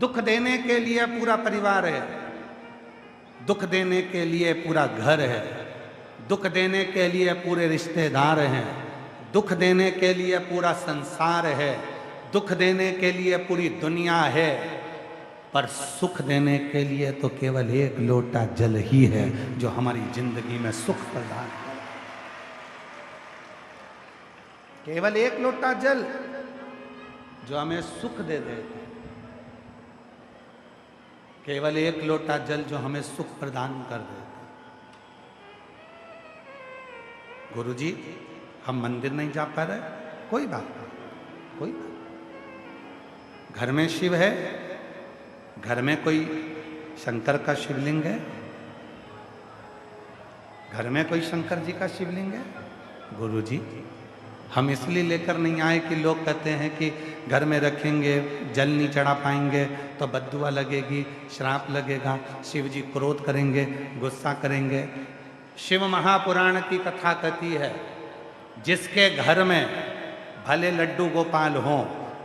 दुख देने के लिए पूरा परिवार है, दुख देने के लिए पूरा घर है, दुख देने के लिए पूरे रिश्तेदार हैं, दुख देने के लिए पूरा संसार है, दुख देने के लिए पूरी दुनिया है, पर सुख देने के लिए तो केवल एक लोटा जल ही है जो हमारी जिंदगी में सुख प्रदान है। केवल एक लोटा जल जो हमें सुख दे देता है, केवल एक लोटा जल जो हमें सुख प्रदान कर देता है। गुरुजी, हम मंदिर नहीं जा पा रहे, कोई बात नहीं, कोई बात। घर में शिव है, घर में कोई शंकर का शिवलिंग है, घर में कोई शंकर जी का शिवलिंग है। गुरुजी, हम इसलिए लेकर नहीं आए कि लोग कहते हैं कि घर में रखेंगे जल नहीं चढ़ा पाएंगे तो बद्दुआ लगेगी, श्राप लगेगा, शिव जी क्रोध करेंगे, गुस्सा करेंगे। शिव महापुराण की कथा कहती है, जिसके घर में भले लड्डू गोपाल हों,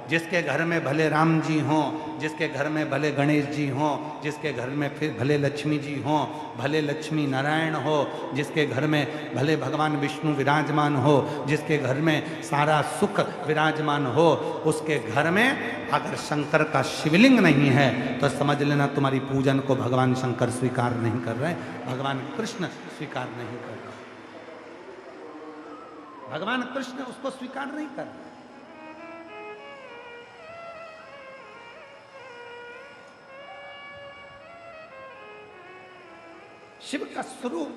जिसके घर में भले राम जी हों, जिसके घर में भले गणेश जी हों, जिसके घर में फिर भले लक्ष्मी जी हों, भले लक्ष्मी नारायण हो, जिसके घर में भले भगवान विष्णु विराजमान हो, जिसके घर में सारा सुख विराजमान हो, उसके घर में अगर शंकर का शिवलिंग नहीं है तो समझ लेना तुम्हारी पूजन को भगवान शंकर स्वीकार नहीं कर रहे, भगवान कृष्ण स्वीकार नहीं कर रहे, भगवान कृष्ण उसको स्वीकार नहीं कर रहे। शिव का स्वरूप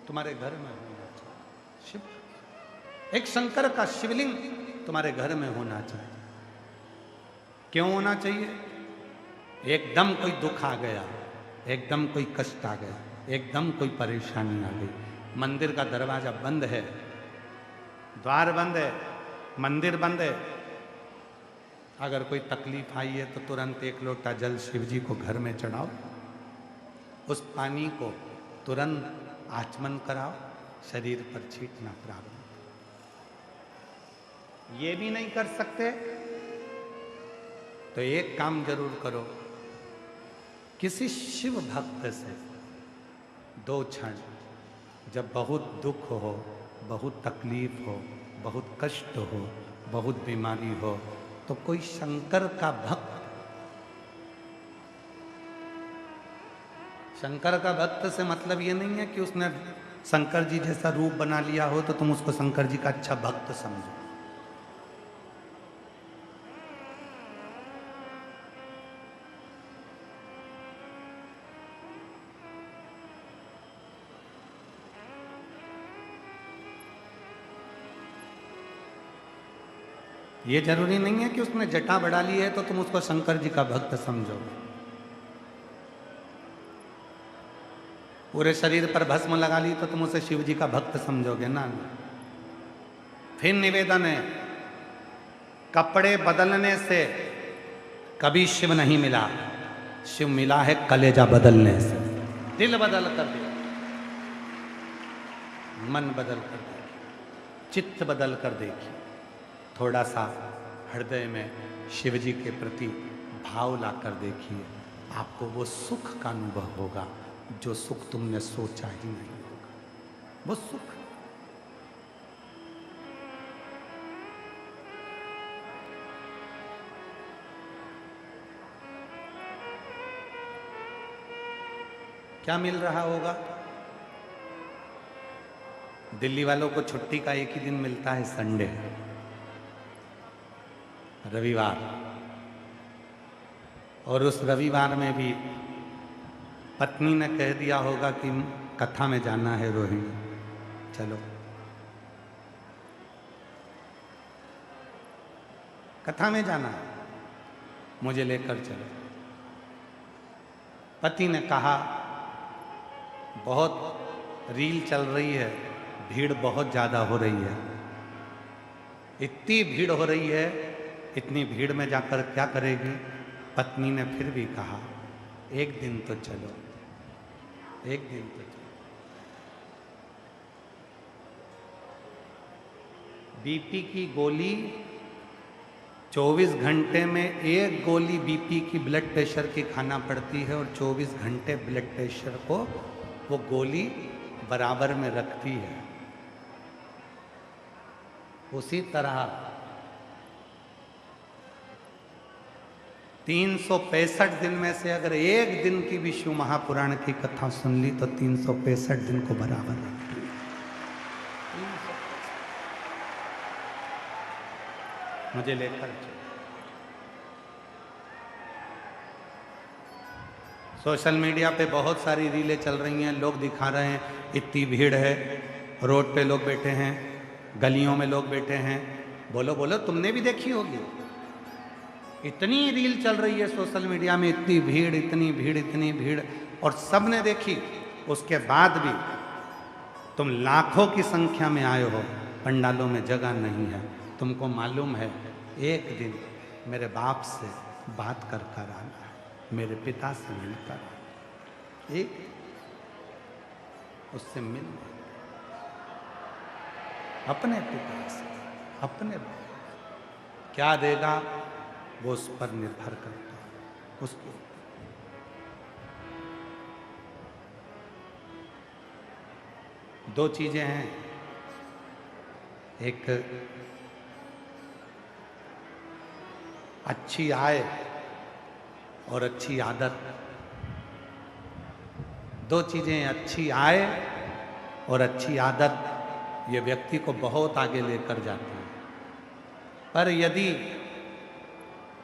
तुम्हारे घर में होना चाहिए। शिव, एक शंकर का शिवलिंग तुम्हारे घर में होना चाहिए। क्यों होना चाहिए? एकदम कोई दुख आ गया, एकदम कोई कष्ट आ गया, एकदम कोई परेशानी आ गई, मंदिर का दरवाजा बंद है, द्वार बंद है, मंदिर बंद है, अगर कोई तकलीफ आई है तो तुरंत एक लोटा जल शिव जी को घर में चढ़ाओ, उस पानी को तुरंत आचमन कराओ, शरीर पर छींटना प्रारंभ। ये भी नहीं कर सकते तो एक काम जरूर करो, किसी शिव भक्त से 2 क्षण, जब बहुत दुख हो, बहुत तकलीफ हो, बहुत कष्ट हो, बहुत बीमारी हो, तो कोई शंकर का भक्त, शंकर का भक्त से मतलब ये नहीं है कि उसने शंकर जी जैसा रूप बना लिया हो तो तुम उसको शंकर जी का अच्छा भक्त समझो। ये जरूरी नहीं है कि उसने जटा बढ़ा ली है तो तुम उसको शंकर जी का भक्त समझो। पूरे शरीर पर भस्म लगा ली तो तुम उसे शिव जी का भक्त समझोगे ना। फिर निवेदन है, कपड़े बदलने से कभी शिव नहीं मिला, शिव मिला है कलेजा बदलने से। दिल बदल कर दिया, मन बदल कर देखिए, चित्त बदल कर देखिए, थोड़ा सा हृदय में शिव जी के प्रति भाव ला कर देखिए, आपको वो सुख का अनुभव होगा जो सुख तुमने सोचा ही नहीं होगा। वो सुख क्या मिल रहा होगा? दिल्ली वालों को छुट्टी का एक ही दिन मिलता है, संडे, रविवार, और उस रविवार में भी पत्नी ने कह दिया होगा कि कथा में जाना है रोहिणी, चलो कथा में जाना है, मुझे लेकर चलो। पति ने कहा बहुत रील चल रही है, भीड़ बहुत ज़्यादा हो रही है, इतनी भीड़ हो रही है, इतनी भीड़ में जाकर क्या करेगी? पत्नी ने फिर भी कहा एक दिन तो चलो, एक दिन तो चलो। बीपी की गोली 24 घंटे में एक गोली बीपी की, ब्लड प्रेशर की खाना पड़ती है, और 24 घंटे ब्लड प्रेशर को वो गोली बराबर में रखती है। उसी तरह 365 दिन में से अगर एक दिन की भी शिव महापुराण की कथा सुन ली तो 365 दिन को बराबर रखती है। मुझे लेकर चलो। सोशल मीडिया पे बहुत सारी रीलें चल रही हैं, लोग दिखा रहे हैं इतनी भीड़ है, रोड पे लोग बैठे हैं, गलियों में लोग बैठे हैं। बोलो बोलो, तुमने भी देखी होगी। इतनी रील चल रही है सोशल मीडिया में, इतनी भीड़, इतनी भीड़, इतनी भीड़, और सब ने देखी। उसके बाद भी तुम लाखों की संख्या में आए हो, पंडालों में जगह नहीं है। तुमको मालूम है एक दिन मेरे बाप से बात कर कर आना है, मेरे पिता से मिलकर आना, एक उससे मिल, अपने पिता से, अपने बाप क्या देगा वो उस पर निर्भर करता है, उसके दो चीजें हैं, एक अच्छी आय और अच्छी आदत। दो चीजें, अच्छी आय और अच्छी आदत, ये व्यक्ति को बहुत आगे लेकर जाती है। पर यदि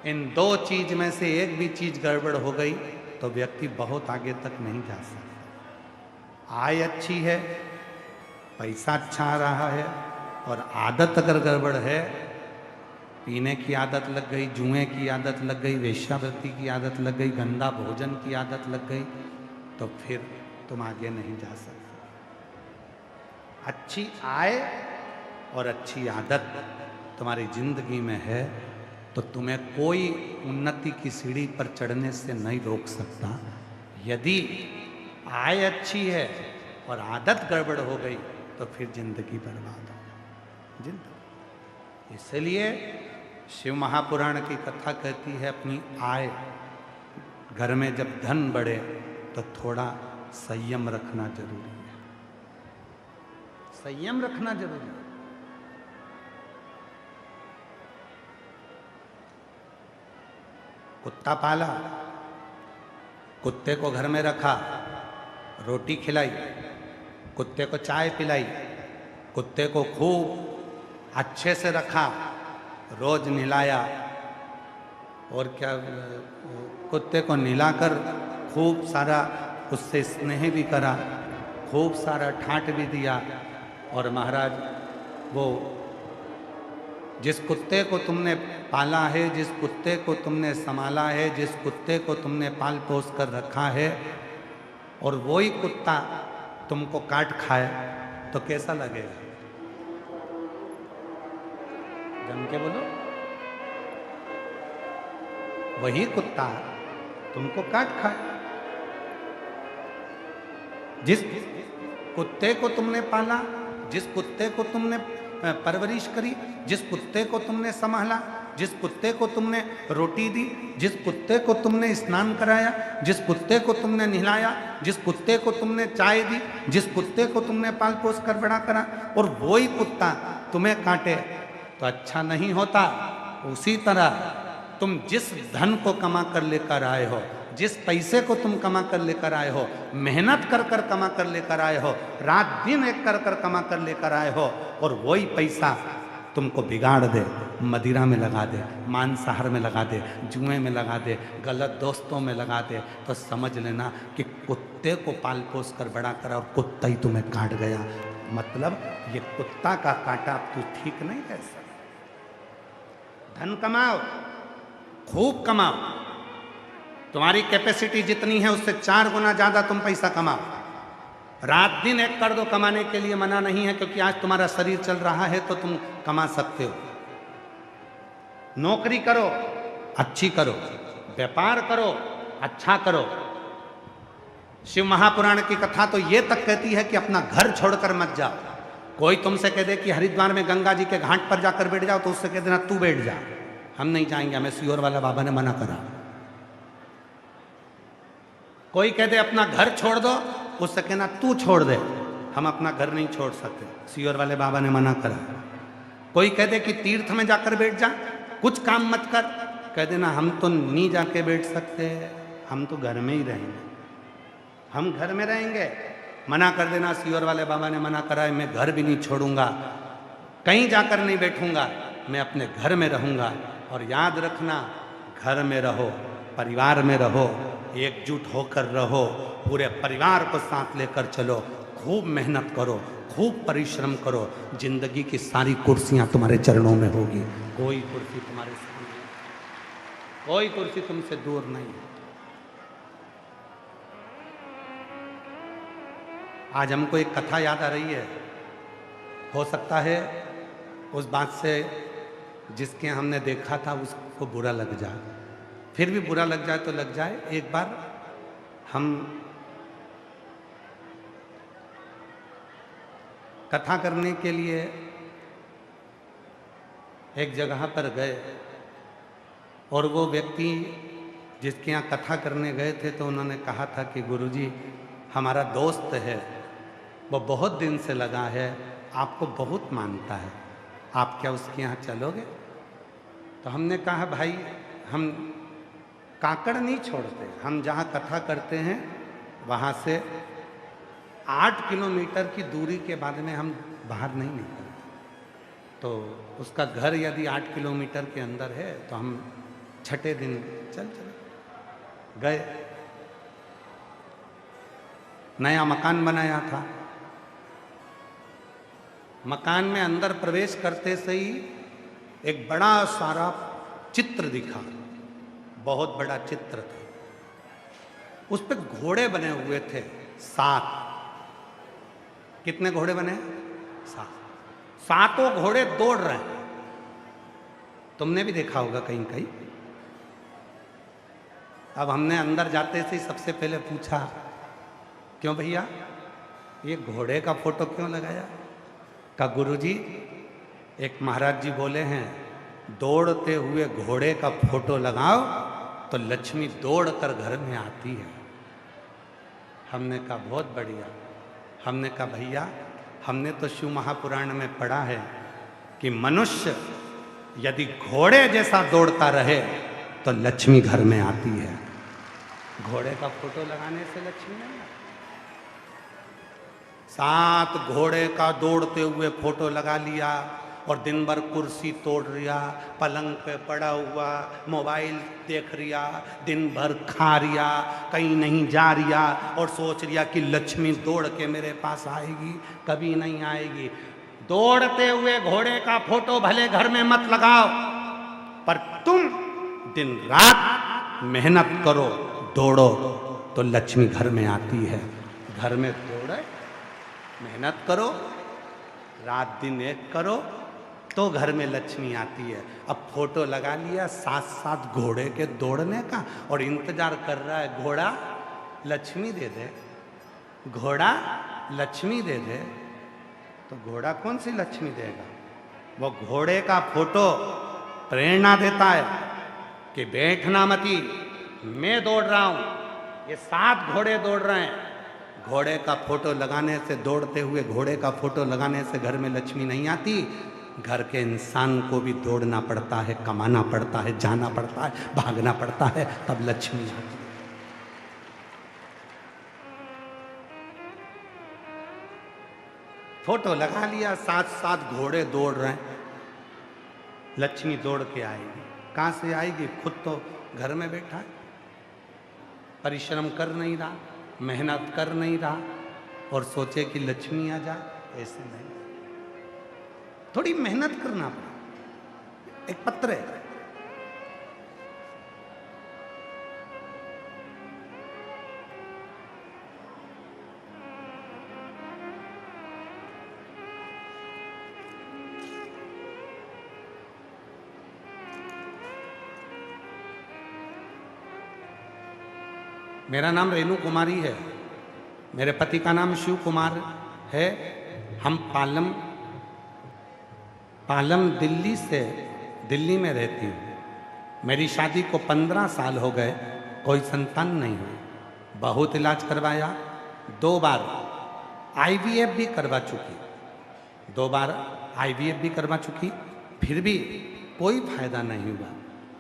इन दो चीज में से एक भी चीज गड़बड़ हो गई तो व्यक्ति बहुत आगे तक नहीं जा सकता। आय अच्छी है, पैसा अच्छा आ रहा है, और आदत अगर गड़बड़ है, पीने की आदत लग गई, जुए की आदत लग गई, वेश्यावृत्ति की आदत लग गई, गंदा भोजन की आदत लग गई, तो फिर तुम आगे नहीं जा सकते। अच्छी आय और अच्छी आदत तुम्हारी जिंदगी में है तो तुम्हें कोई उन्नति की सीढ़ी पर चढ़ने से नहीं रोक सकता। यदि आय अच्छी है और आदत गड़बड़ हो गई तो फिर जिंदगी बर्बाद हो जिंदगी। इसलिए शिव महापुराण की कथा कहती है अपनी आय, घर में जब धन बढ़े तो थोड़ा संयम रखना जरूरी है, संयम रखना जरूरी है। कुत्ता पाला, कुत्ते को घर में रखा, रोटी खिलाई, कुत्ते को चाय पिलाई, कुत्ते को खूब अच्छे से रखा, रोज नहलाया, और क्या, कुत्ते को नहलाकर खूब सारा उससे स्नेह भी करा, खूब सारा ठाट भी दिया। और महाराज, वो जिस कुत्ते को तुमने पाला है, जिस कुत्ते को तुमने संभाला है, जिस कुत्ते को तुमने पाल पोस कर रखा है, और वही कुत्ता तुमको काट खाए तो कैसा लगेगा? जम के बोलो। वही कुत्ता तुमको काट खाए। जिस कुत्ते को तुमने पाला, जिस कुत्ते को तुमने परवरिश करी, जिस कुत्ते को तुमने संभाला, जिस कुत्ते को तुमने रोटी दी, जिस कुत्ते को तुमने स्नान कराया, जिस कुत्ते को तुमने नहलाया, जिस कुत्ते को तुमने चाय दी, जिस कुत्ते को तुमने पाल पोस कर बड़ा करा, और वही कुत्ता तुम्हें काटे तो अच्छा नहीं होता। उसी तरह तुम जिस धन को कमा कर लेकर आए हो, जिस पैसे को तुम कमा कर लेकर आए हो, मेहनत कर कर कमा कर लेकर आए हो, रात दिन एक कर कर कमा कर लेकर आए हो, और वही पैसा तुमको बिगाड़ दे, मदिरा में लगा दे, मांसाहार में लगा दे, जुए में लगा दे, गलत दोस्तों में लगा दे, तो समझ लेना कि कुत्ते को पाल पोस कर बड़ा करा और कुत्ता ही तुम्हें काट गया। मतलब ये कुत्ता का काटा तू ठीक नहीं कर सकता। धन कमाओ, खूब कमाओ, तुम्हारी कैपेसिटी जितनी है उससे 4 गुना ज्यादा तुम पैसा कमाओ। रात दिन एक कर दो, कमाने के लिए मना नहीं है, क्योंकि आज तुम्हारा शरीर चल रहा है तो तुम कमा सकते हो। नौकरी करो, अच्छी करो, व्यापार करो, अच्छा करो। शिव महापुराण की कथा तो ये तक कहती है कि अपना घर छोड़कर मत जाओ। कोई तुमसे कह दे कि हरिद्वार में गंगा जी के घाट पर जाकर बैठ जाओ, तो उससे कह देना तू बैठ जा, हम नहीं जाएंगे, हमें सियोर वाला बाबा ने मना करा। कोई कह दे अपना घर छोड़ दो, उससे कहना तू छोड़ दे, हम अपना घर नहीं छोड़ सकते, सियोर वाले बाबा ने मना करा। कोई कह दे कि तीर्थ में जाकर बैठ जा, कुछ काम मत कर, कह देना हम तो नहीं जाके बैठ सकते, हम तो घर में ही रहेंगे, हम घर में रहेंगे। मना कर देना, सियोर वाले बाबा ने मना करा है, मैं घर भी नहीं छोड़ूंगा, कहीं जाकर नहीं बैठूंगा, मैं अपने घर में रहूंगा। और याद रखना, घर में रहो, परिवार में रहो, एकजुट होकर रहो, पूरे परिवार को साथ लेकर चलो, खूब मेहनत करो, खूब परिश्रम करो, जिंदगी की सारी कुर्सियां तुम्हारे चरणों में होगी, कोई कुर्सी तुम्हारे सामने, कोई कुर्सी तुमसे दूर नहीं। आज हमको एक कथा याद आ रही है, हो सकता है उस बात से जिसके हमने देखा था उसको बुरा लग जाए, फिर भी बुरा लग जाए तो लग जाए। एक बार हम कथा करने के लिए एक जगह पर गए, और वो व्यक्ति जिसके यहाँ कथा करने गए थे तो उन्होंने कहा था कि गुरुजी हमारा दोस्त है, वो बहुत दिन से लगा है, आपको बहुत मानता है, आप क्या उसके यहाँ चलोगे? तो हमने कहा भाई हम काकड़ नहीं छोड़ते, हम जहाँ कथा करते हैं वहाँ से 8 किलोमीटर की दूरी के बाद में हम बाहर नहीं निकलते। तो उसका घर यदि 8 किलोमीटर के अंदर है तो हम छठे दिन चले गए। नया मकान बनाया था, मकान में अंदर प्रवेश करते से ही एक बड़ा सारा चित्र दिखा, बहुत बड़ा चित्र था, उस पर घोड़े बने हुए थे 7। कितने घोड़े बने? 7। सातों घोड़े दौड़ रहे हैं। तुमने भी देखा होगा कहीं कहीं। अब हमने अंदर जाते से सबसे पहले पूछा, क्यों भैया ये घोड़े का फोटो क्यों लगाया? का गुरुजी एक महाराज जी बोले हैं, दौड़ते हुए घोड़े का फोटो लगाओ तो लक्ष्मी दौड़ कर घर में आती है। हमने कहा बहुत बढ़िया। हमने कहा भैया हमने तो शिव महापुराण में पढ़ा है कि मनुष्य यदि घोड़े जैसा दौड़ता रहे तो लक्ष्मी घर में आती है। घोड़े का फोटो लगाने से लक्ष्मी नहीं आती। 7 घोड़े का दौड़ते हुए फोटो लगा लिया और दिन भर कुर्सी तोड़ रिया, पलंग पे पड़ा हुआ मोबाइल देख रिया, दिन भर खा रिया, कहीं नहीं जा रिया और सोच रिया कि लक्ष्मी दौड़ के मेरे पास आएगी, कभी नहीं आएगी। दौड़ते हुए घोड़े का फोटो भले घर में मत लगाओ, पर तुम दिन रात मेहनत करो, दौड़ो तो लक्ष्मी घर में आती है। घर में दौड़े, मेहनत करो, रात दिन एक करो तो घर में लक्ष्मी आती है। अब फोटो लगा लिया 7 घोड़े के दौड़ने का और इंतजार कर रहा है घोड़ा लक्ष्मी दे दे, घोड़ा लक्ष्मी दे दे। तो घोड़ा कौन सी लक्ष्मी देगा? वो घोड़े का फोटो प्रेरणा देता है कि बैठना मती, मैं दौड़ रहा हूं, ये 7 घोड़े दौड़ रहे हैं। घोड़े का फोटो लगाने से, दौड़ते हुए घोड़े का फोटो लगाने से घर में लक्ष्मी नहीं आती। घर के इंसान को भी दौड़ना पड़ता है, कमाना पड़ता है, जाना पड़ता है, भागना पड़ता है, तब लक्ष्मी आती है। फोटो लगा लिया, 7 घोड़े दौड़ रहे हैं, लक्ष्मी दौड़ के आएगी। कहां से आएगी? खुद तो घर में बैठा है, परिश्रम कर नहीं रहा, मेहनत कर नहीं रहा और सोचे कि लक्ष्मी आ जाए, ऐसे नहीं। थोड़ी मेहनत करना पड़ा। एक पत्र है, मेरा नाम रेणु कुमारी है, मेरे पति का नाम शिव कुमार है। हम पालम दिल्ली में रहती हूँ। मेरी शादी को 15 साल हो गए, कोई संतान नहीं हुई। बहुत इलाज करवाया, 2 बार आईवीएफ भी करवा चुकी, 2 बार आईवीएफ भी करवा चुकी, फिर भी कोई फायदा नहीं हुआ।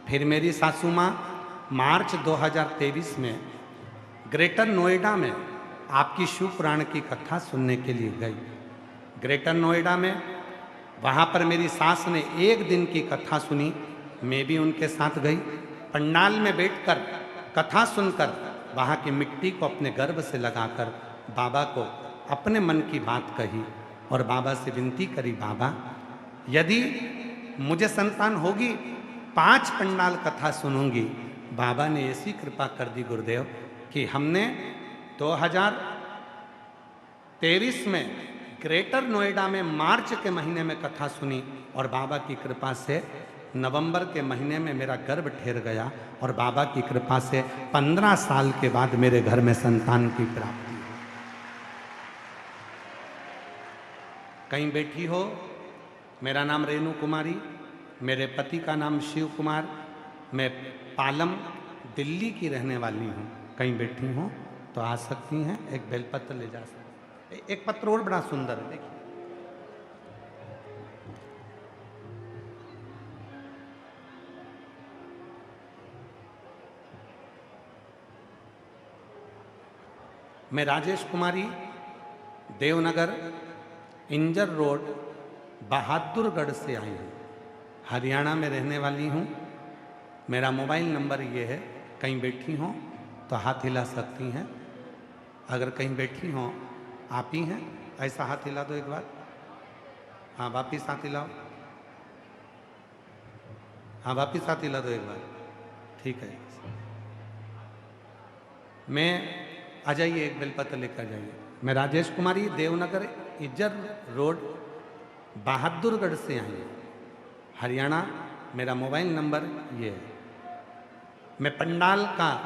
फिर मेरी सासू माँ मार्च 2023 में ग्रेटर नोएडा में आपकी शिव पुराण की कथा सुनने के लिए गई। ग्रेटर नोएडा में वहाँ पर मेरी सास ने 1 दिन की कथा सुनी, मैं भी उनके साथ गई। पंडाल में बैठकर कथा सुनकर वहाँ की मिट्टी को अपने गर्भ से लगाकर बाबा को अपने मन की बात कही और बाबा से विनती करी, बाबा यदि मुझे संतान होगी 5 पंडाल कथा सुनूंगी। बाबा ने ऐसी कृपा कर दी गुरुदेव कि हमने 2023 में ग्रेटर नोएडा में मार्च के महीने में कथा सुनी और बाबा की कृपा से नवंबर के महीने में मेरा गर्भ ठहर गया और बाबा की कृपा से 15 साल के बाद मेरे घर में संतान की प्राप्ति। कहीं बैठी हो, मेरा नाम रेणु कुमारी, मेरे पति का नाम शिव कुमार, मैं पालम दिल्ली की रहने वाली हूँ। कहीं बैठी हो तो आ सकती हैं, एक बेलपत्र ले जा सकती। एक पत्र और बड़ा सुंदर है, देखिए। मैं राजेश कुमारी, देवनगर इंजर रोड बहादुरगढ़ से आई हूँ, हरियाणा में रहने वाली हूँ। मेरा मोबाइल नंबर ये है, कहीं बैठी हों तो हाथ हिला सकती हैं। अगर कहीं बैठी हों, आप ही हैं, ऐसा हाथ हिला दो एक बार। हाँ, वापिस हाथ हिलाओ। हाँ, वापिस हाथ हिला दो एक बार, ठीक है। मैं आ जाइए, एक बेलपत्र लेकर जाइए। मैं राजेश कुमारी, देवनगर इज्जर रोड बहादुरगढ़ से आई हूँ, हरियाणा। मेरा मोबाइल नंबर ये है। मैं पंडाल का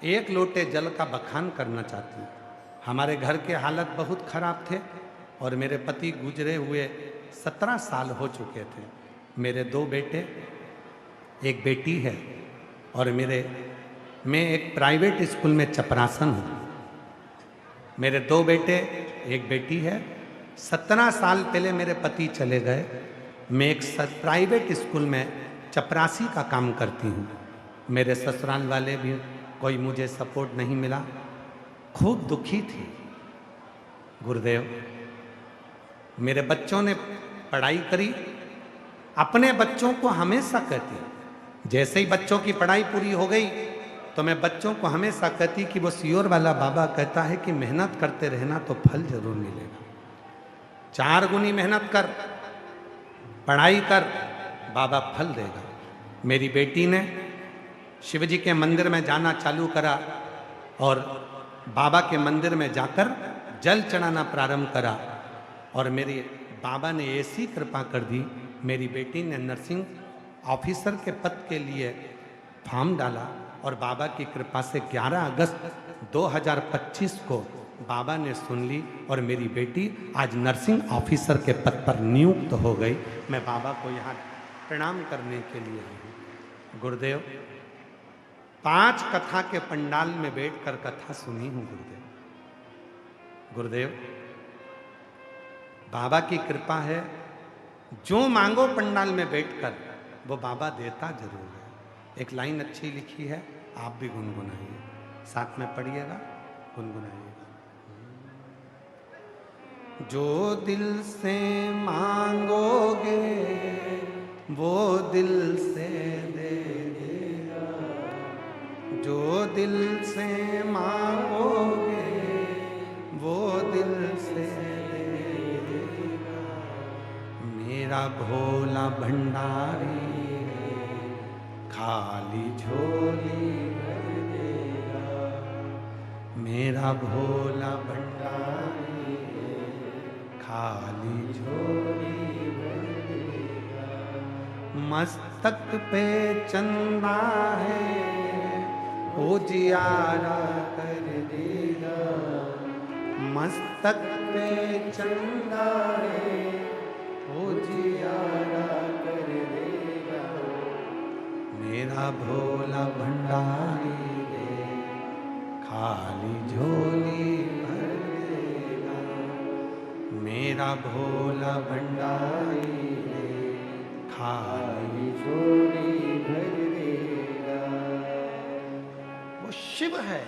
1 लोटे जल का बखान करना चाहती हूँ। हमारे घर के हालत बहुत खराब थे और मेरे पति गुजरे हुए 17 साल हो चुके थे। मेरे 2 बेटे, 1 बेटी है और मैं एक प्राइवेट स्कूल में चपरासन हूँ। मेरे 2 बेटे, 1 बेटी है। 17 साल पहले मेरे पति चले गए। मैं एक प्राइवेट स्कूल में चपरासी का काम करती हूँ। मेरे ससुराल वाले भी कोई मुझे सपोर्ट नहीं मिला, खूब दुखी थी। गुरुदेव, मेरे बच्चों ने पढ़ाई करी। अपने बच्चों को हमेशा कहती, जैसे ही बच्चों की पढ़ाई पूरी हो गई तो मैं बच्चों को हमेशा कहती कि वो सियोर वाला बाबा कहता है कि मेहनत करते रहना तो फल जरूर मिलेगा। 4 गुनी मेहनत कर, पढ़ाई कर, बाबा फल देगा। मेरी बेटी ने शिव जी के मंदिर में जाना चालू करा और बाबा के मंदिर में जाकर जल चढ़ाना प्रारंभ करा और मेरे बाबा ने ऐसी कृपा कर दी। मेरी बेटी ने नर्सिंग ऑफिसर के पद के लिए फॉर्म डाला और बाबा की कृपा से 11 अगस्त 2025 को बाबा ने सुन ली और मेरी बेटी आज नर्सिंग ऑफिसर के पद पर नियुक्त हो गई। मैं बाबा को यहाँ प्रणाम करने के लिए आई हूँ। गुरुदेव, 5 कथा के पंडाल में बैठकर कथा सुनी हूँ। गुरुदेव, बाबा की कृपा है, जो मांगो पंडाल में बैठकर वो बाबा देता जरूर है। एक लाइन अच्छी लिखी है, आप भी गुनगुनाइए, साथ में पढ़िएगा, गुनगुनाइएगा। जो दिल से मांगोगे वो दिल से दे देगा, जो दिल से मांगोगे वो दिल से दे देगा। मेरा भोला भंडारी खाली झोली भर देगा। मेरा भोला भंडारी खाली झोली भर देगा। मस्तक पे चंदा है उजियारा कर देगा। मस्तक पे चंदा है उजियारा कर देगा। मेरा भोला भंडारी रे, खाली झोली भर देगा। मेरा भोला भंडारी रे, खाली झोली भर देगा। वो शिव है।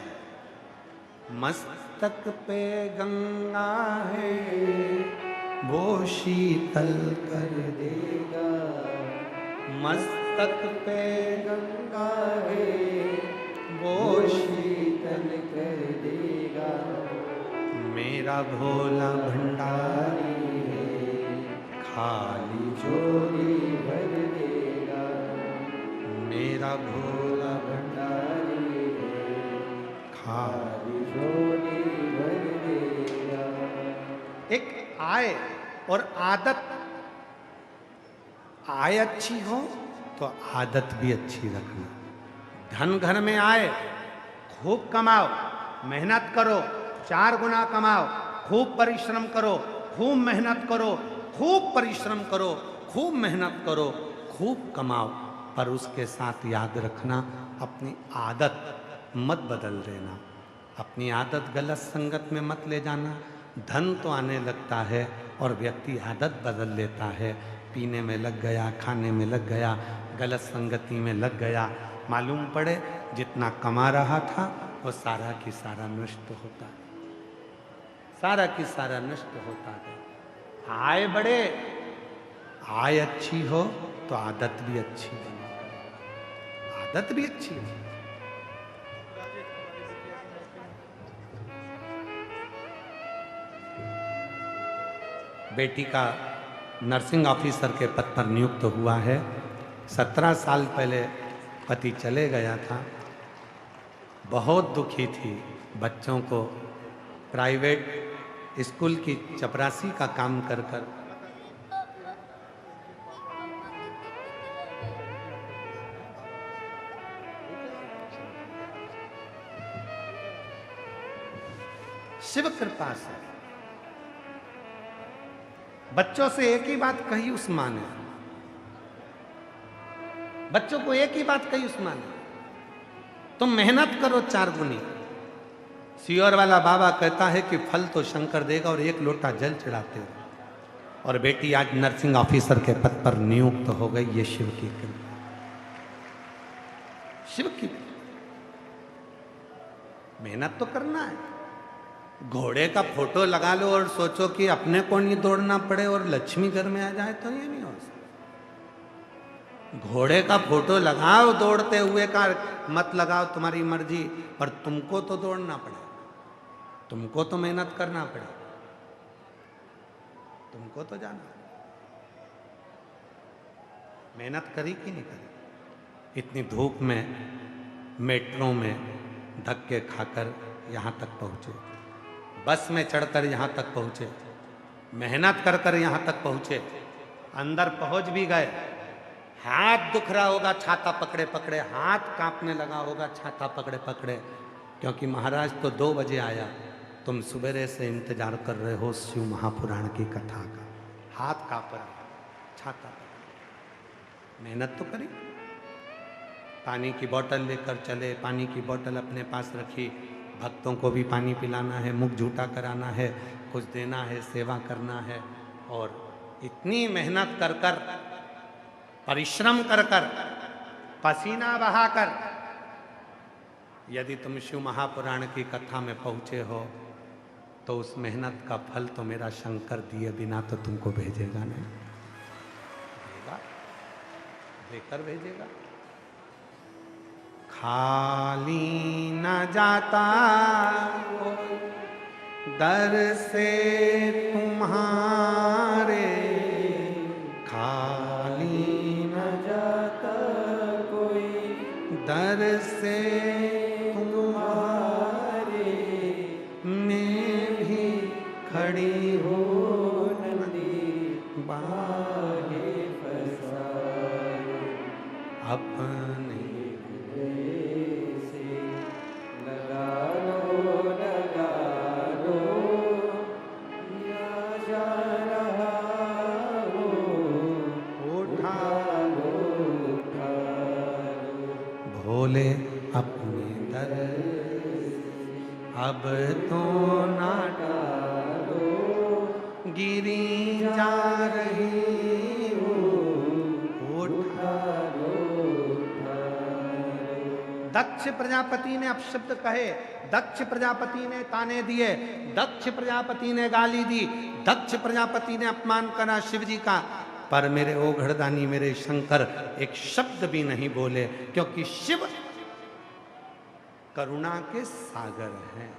मस्तक पे गंगा है, वो शीतल कर देगा। मस्तक पे गंगा है, वो शीतल कर देगा। मेरा भोला भंडारी है, खाली झोली भर देगा। मेरा भोला भंडारी है, खाली झोली भर देगा। एक आय और आदत, आय अच्छी हो तो आदत भी अच्छी रखना। धन घर में आए, खूब कमाओ, मेहनत करो, 4 गुना कमाओ, खूब परिश्रम करो, खूब मेहनत करो, खूब परिश्रम करो, खूब मेहनत करो, खूब कमाओ, पर उसके साथ याद रखना अपनी आदत मत बदल देना। अपनी आदत गलत संगत में मत ले जाना। धन तो आने लगता है और व्यक्ति आदत बदल लेता है। पीने में लग गया, खाने में लग गया, गलत संगति में लग गया, मालूम पड़े जितना कमा रहा था वो सारा की सारा नष्ट होता है, सारा की सारा नष्ट होता है। आय बढ़े, आय अच्छी हो तो आदत भी अच्छी बना, आदत भी अच्छी हो। बेटी का नर्सिंग ऑफिसर के पद पर नियुक्त हुआ है। 17 साल पहले पति चले गया था। बहुत दुखी थी। बच्चों को प्राइवेट स्कूल की चपरासी का काम कर कर शिव कृपा से बच्चों से एक ही बात कही उस मां ने, बच्चों को एक ही बात कही उस मां ने, तुम मेहनत करो 4 गुनी। सियोर वाला बाबा कहता है कि फल तो शंकर देगा और 1 लोटा जल चढ़ाते हो। और बेटी आज नर्सिंग ऑफिसर के पद पर नियुक्त हो गई। ये शिव की कृपा, शिव की। मेहनत तो करना है। घोड़े का फोटो लगा लो और सोचो कि अपने को नहीं दौड़ना पड़े और लक्ष्मी घर में आ जाए, तो ये नहीं हो सकता। घोड़े का फोटो लगाओ, दौड़ते हुए का मत लगाओ, तुम्हारी मर्जी, पर तुमको तो दौड़ना पड़े, तुमको तो मेहनत करना पड़े, तुमको तो जाना। मेहनत करी कि नहीं करी? इतनी धूप में मेट्रो में धक्के खाकर यहां तक पहुंचे, बस में चढ़कर यहाँ तक पहुँचे, मेहनत कर कर यहाँ तक पहुँचे, अंदर पहुँच भी गए। हाथ दुख रहा होगा छाता पकड़े पकड़े, हाथ कांपने लगा होगा छाता पकड़े पकड़े, क्योंकि महाराज तो 2 बजे आया, तुम सुबह से इंतजार कर रहे हो शिव महापुराण की कथा का। हाथ कांप रहा, छाता पकड़े। मेहनत तो करी। पानी की बोतल लेकर चले, पानी की बोतल अपने पास रखी, भक्तों को भी पानी पिलाना है, मुख झूठा कराना है, कुछ देना है, सेवा करना है। और इतनी मेहनत कर कर, परिश्रम कर कर, पसीना बहाकर यदि तुम शिव महापुराण की कथा में पहुंचे हो तो उस मेहनत का फल तो मेरा शंकर दिए बिना तो तुमको भेजेगा नहीं, भेजेगा, देकर भेजेगा। खाली न जाता दर से तुम्हारे, खाली न जाता कोई दर से तुम्हारे। मैं भी खड़ी हो नदी बागे फसाए, अपने अब तो ना डालो, गिरी जा रही हूँ, उठा लो। दक्ष प्रजापति ने अपशब्द कहे, दक्ष प्रजापति ने ताने दिए, दक्ष प्रजापति ने गाली दी, दक्ष प्रजापति ने अपमान करा शिव जी का, पर मेरे ओघड़दानी मेरे शंकर एक शब्द भी नहीं बोले, क्योंकि शिव करुणा के सागर हैं।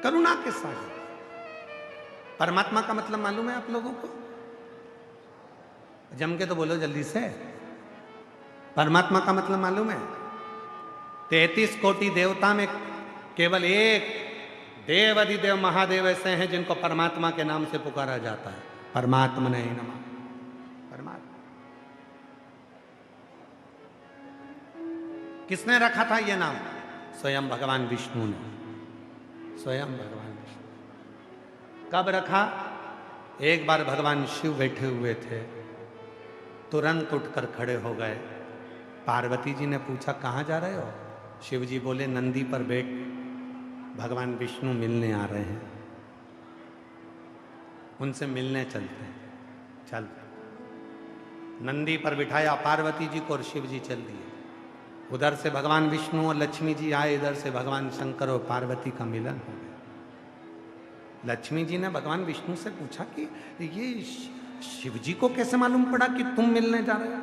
करुणा के सागर। परमात्मा का मतलब मालूम है आप लोगों को? जम के तो बोलो जल्दी से। परमात्मा का मतलब मालूम है? 33 कोटि देवता में केवल एक देव अधिदेव महादेव ऐसे हैं जिनको परमात्मा के नाम से पुकारा जाता है। परमात्मा नहीं नमः। परमात्मा किसने रखा था ये नाम? स्वयं भगवान विष्णु ने। स्वयं भगवान विष्णु। कब रखा? एक बार भगवान शिव बैठे हुए थे, तुरंत उठकर खड़े हो गए। पार्वती जी ने पूछा कहाँ जा रहे हो? शिव जी बोले नंदी पर बैठ, भगवान विष्णु मिलने आ रहे हैं, उनसे मिलने चलते हैं। चल, नंदी पर बिठाया पार्वती जी को और शिव जी चल दिए। उधर से भगवान विष्णु और लक्ष्मी जी आए, इधर से भगवान शंकर और पार्वती का मिलन हो गया। लक्ष्मी जी ने भगवान विष्णु से पूछा कि ये शिव जी को कैसे मालूम पड़ा कि तुम मिलने जा रहे हो?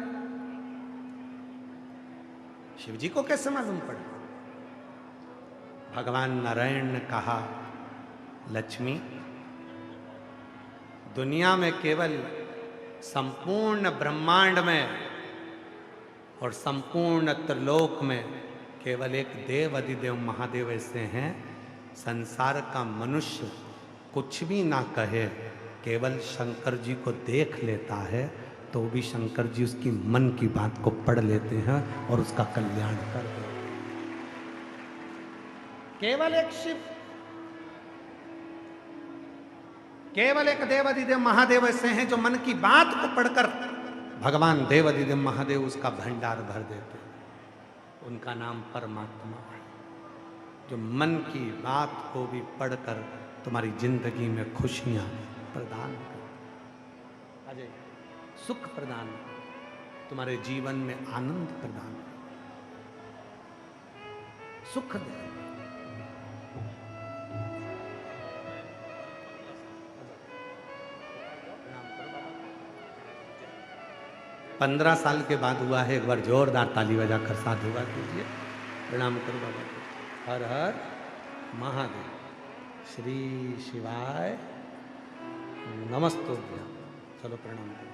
शिव जी को कैसे मालूम पड़ा? भगवान नारायण ने कहा, लक्ष्मी, दुनिया में केवल संपूर्ण ब्रह्मांड में और संपूर्ण त्रिलोक में केवल एक देव अधिदेव महादेव ऐसे हैं, संसार का मनुष्य कुछ भी ना कहे, केवल शंकर जी को देख लेता है तो भी शंकर जी उसकी मन की बात को पढ़ लेते हैं और उसका कल्याण कर देते हैं। केवल एक शिव, केवल एक देव अधिदेव महादेव ऐसे हैं जो मन की बात को पढ़कर भगवान देव अधिदेव महादेव उसका भंडार भर देते हैं। उनका नाम परमात्मा है, जो मन की बात को भी पढ़कर तुम्हारी जिंदगी में खुशियां प्रदान कर, अजय सुख प्रदान, तुम्हारे जीवन में आनंद प्रदान, सुख दे। 15 साल के बाद हुआ है। एक बार जोरदार ताली बजाकर साधुवाद कीजिए। प्रणाम करो बाबा को। हर हर महादेव। श्री शिवाय नमस्तुभ्यं। चलो प्रणाम करो।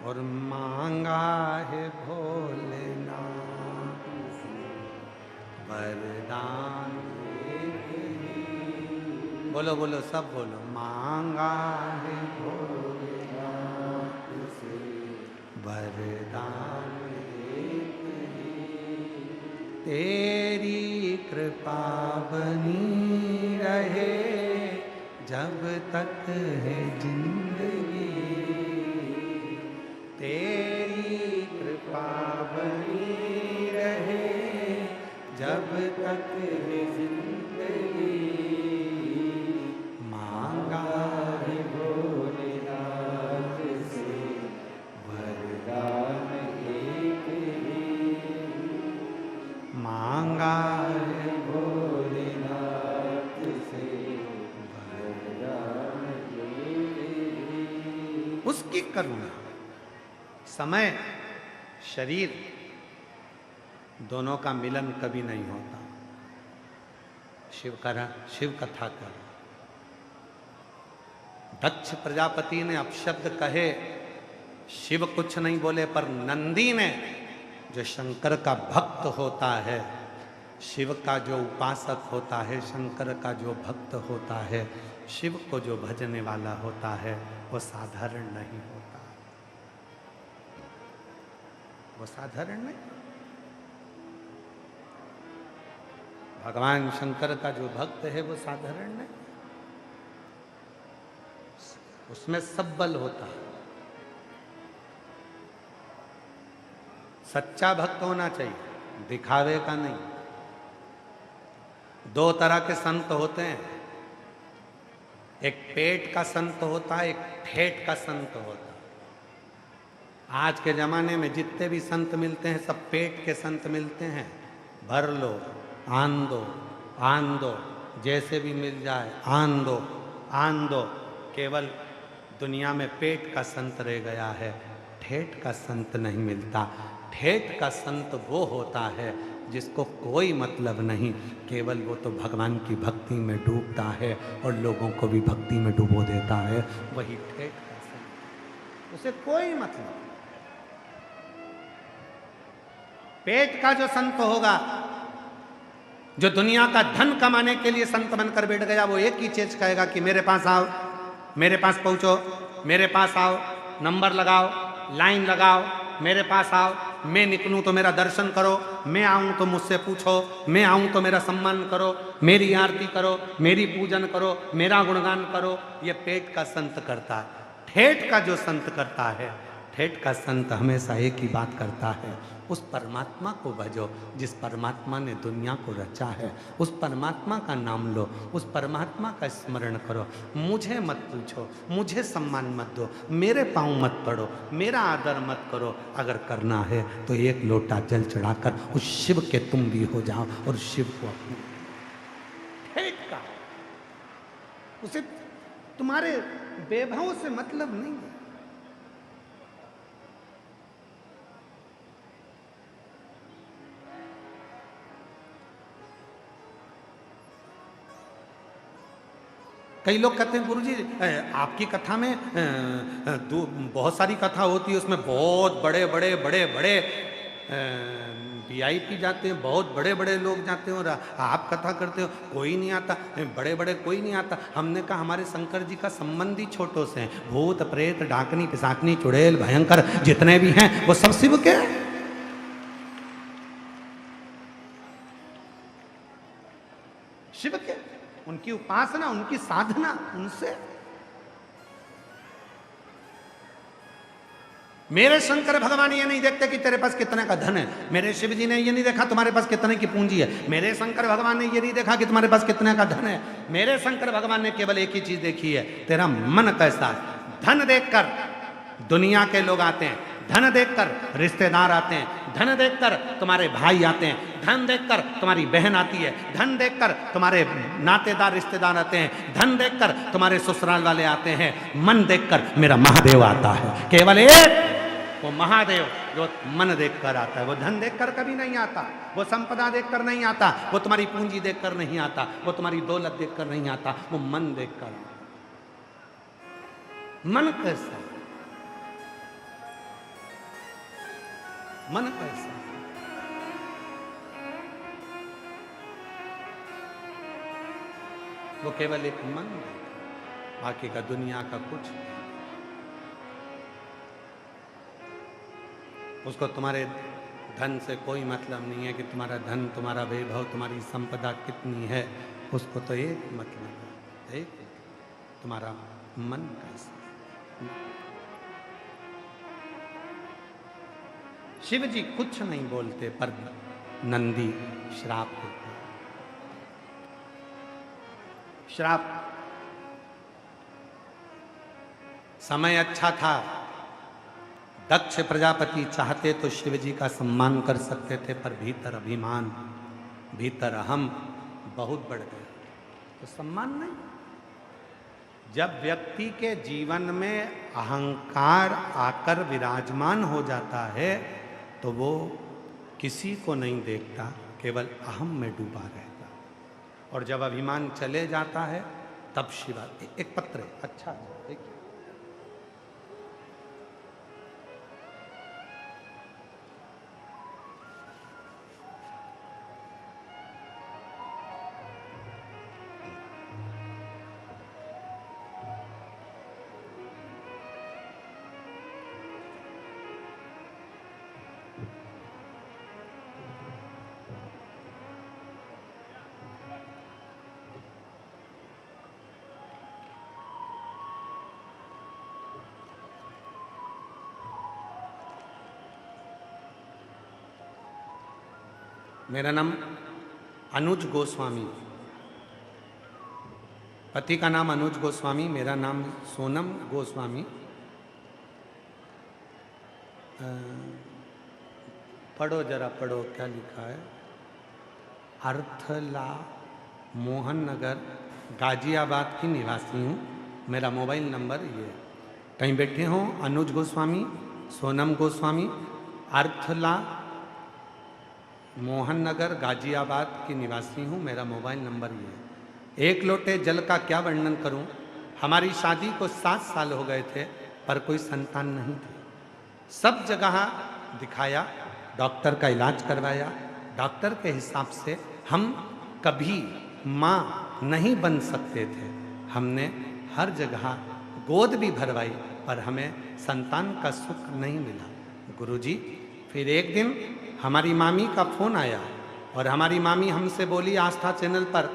और मांगा है भोलेनाथ वरदान। बोलो बोलो सब बोलो। मांगा है भोलेनाथ से वरदान, तेरी कृपा बनी रहे जब तक है जिंदगी, तेरी कृपा बनी रहे जब तक है जिंदगी। मांगा है भोलेनाथ से वरदान एक ही, मांगा है भोलेनाथ से वरदान एक ही। उसकी करुणा, समय शरीर दोनों का मिलन कभी नहीं होता। शिव कथा कर। दक्ष प्रजापति ने अपशब्द कहे, शिव कुछ नहीं बोले, पर नंदी ने, जो शंकर का भक्त होता है, शिव का जो उपासक होता है, शंकर का जो भक्त होता है, शिव को जो भजने वाला होता है, वो साधारण नहीं होता। वो साधारण नहीं। भगवान शंकर का जो भक्त है वो साधारण नहीं, उसमें सब बल होता है। सच्चा भक्त होना चाहिए, दिखावे का नहीं। दो तरह के संत होते हैं, एक पेट का संत होता है, एक ठेठ का संत होता है। आज के जमाने में जितने भी संत मिलते हैं सब पेट के संत मिलते हैं। भर लो, आन दो, आन दो, जैसे भी मिल जाए आन दो, आन दो। केवल दुनिया में पेट का संत रह गया है, ठेठ का संत नहीं मिलता। ठेठ का संत वो होता है जिसको कोई मतलब नहीं, केवल वो तो भगवान की भक्ति में डूबता है और लोगों को भी भक्ति में डुबो देता है, वही ठेठ का संत। उसे कोई मतलब। पेट का जो संत होगा, जो दुनिया का धन कमाने के लिए संत बनकर बैठ गया, वो एक ही चीज कहेगा कि मेरे पास आओ, मेरे पास पहुंचो, मेरे पास आओ, नंबर लगाओ, लाइन लगाओ, मेरे पास आओ, मैं निकलूं तो मेरा दर्शन करो, मैं आऊं तो मुझसे पूछो, मैं आऊं तो मेरा सम्मान करो, मेरी आरती करो, मेरी पूजन करो, मेरा गुणगान करो। ये पेट का संत करता है। ठेठ का जो संत करता है, ठेठ का संत हमेशा एक ही बात करता है, उस परमात्मा को भजो जिस परमात्मा ने दुनिया को रचा है। उस परमात्मा का नाम लो, उस परमात्मा का स्मरण करो। मुझे मत पूछो, मुझे सम्मान मत दो, मेरे पाँव मत पड़ो, मेरा आदर मत करो। अगर करना है तो एक लोटा जल चढ़ाकर उस शिव के तुम भी हो जाओ और शिव को अपने। ठेठ का, उसे तुम्हारे वैभव से मतलब नहीं है। कई लोग कहते हैं गुरुजी आपकी कथा में बहुत सारी कथा होती है, उसमें बहुत बड़े बड़े बड़े बड़े वीआईपी जाते हैं, बहुत बड़े बड़े लोग जाते हैं और आप कथा करते हो, कोई नहीं आता, बड़े बड़े कोई नहीं आता। हमने कहा हमारे शंकर जी का संबंधी छोटों से हैं। भूत प्रेत डाकनी पिशाचनी चुड़ैल भयंकर जितने भी हैं वो सब शिव के। शिव के, उनकी उपासना, उनकी साधना उनसे। मेरे शंकर भगवान ये नहीं देखते कि तेरे पास कितने का धन है। मेरे शिव जी ने ये नहीं देखा तुम्हारे पास कितने की पूंजी है। मेरे शंकर भगवान ने ये नहीं देखा कि तुम्हारे पास कितने का धन है। मेरे शंकर भगवान ने केवल एक ही चीज देखी है, तेरा मन कैसा है। धन देखकर दुनिया के लोग आते हैं, धन देखकर रिश्तेदार आते हैं, धन देखकर तुम्हारे भाई आते हैं, धन देखकर तुम्हारी बहन आती है, धन देखकर तुम्हारे नातेदार रिश्तेदार आते हैं, धन देखकर तुम्हारे ससुराल वाले आते हैं, मन देखकर मेरा महादेव आता है। केवल एक वो महादेव जो मन देखकर आता है। वो धन देखकर कभी नहीं आता, वो संपदा देखकर नहीं आता, वो तुम्हारी पूंजी देखकर नहीं आता, वो तुम्हारी दौलत देखकर नहीं आता, वो मन देखकर। मन कैसा, मन कैसा, वो केवल एक मन, बाकी का दुनिया का कुछ। उसको तुम्हारे धन से कोई मतलब नहीं है कि तुम्हारा धन, तुम्हारा वैभव, तुम्हारी संपदा कितनी है। उसको तो एक मतलब है, एक तुम्हारा मन कैसा। शिव जी कुछ नहीं बोलते पर नंदी श्राप देते। श्राप। समय अच्छा था, दक्ष प्रजापति चाहते तो शिव जी का सम्मान कर सकते थे, पर भीतर अभिमान, भीतर अहम बहुत बढ़ गए, तो सम्मान नहीं। जब व्यक्ति के जीवन में अहंकार आकर विराजमान हो जाता है तो वो किसी को नहीं देखता, केवल अहम में डूबा रहता। और जब अभिमान चले जाता है तब शिवा। एक पत्र है, अच्छा देखिए, मेरा नाम अनुज गोस्वामी, पति का नाम अनुज गोस्वामी, मेरा नाम सोनम गोस्वामी। पढ़ो जरा, पढ़ो क्या लिखा है। अर्थला, मोहन नगर, गाजियाबाद की निवासी हूँ। मेरा मोबाइल नंबर ये है। कहीं बैठे हों अनुज गोस्वामी, सोनम गोस्वामी, अर्थला, मोहन नगर, गाजियाबाद की निवासी हूँ। मेरा मोबाइल नंबर ये है। एक लोटे जल का क्या वर्णन करूँ। हमारी शादी को 7 साल हो गए थे पर कोई संतान नहीं थी। सब जगह दिखाया, डॉक्टर का इलाज करवाया। डॉक्टर के हिसाब से हम कभी माँ नहीं बन सकते थे। हमने हर जगह गोद भी भरवाई पर हमें संतान का सुख नहीं मिला। गुरुजी, फिर एक दिन हमारी मामी का फोन आया और हमारी मामी हमसे बोली, आस्था चैनल पर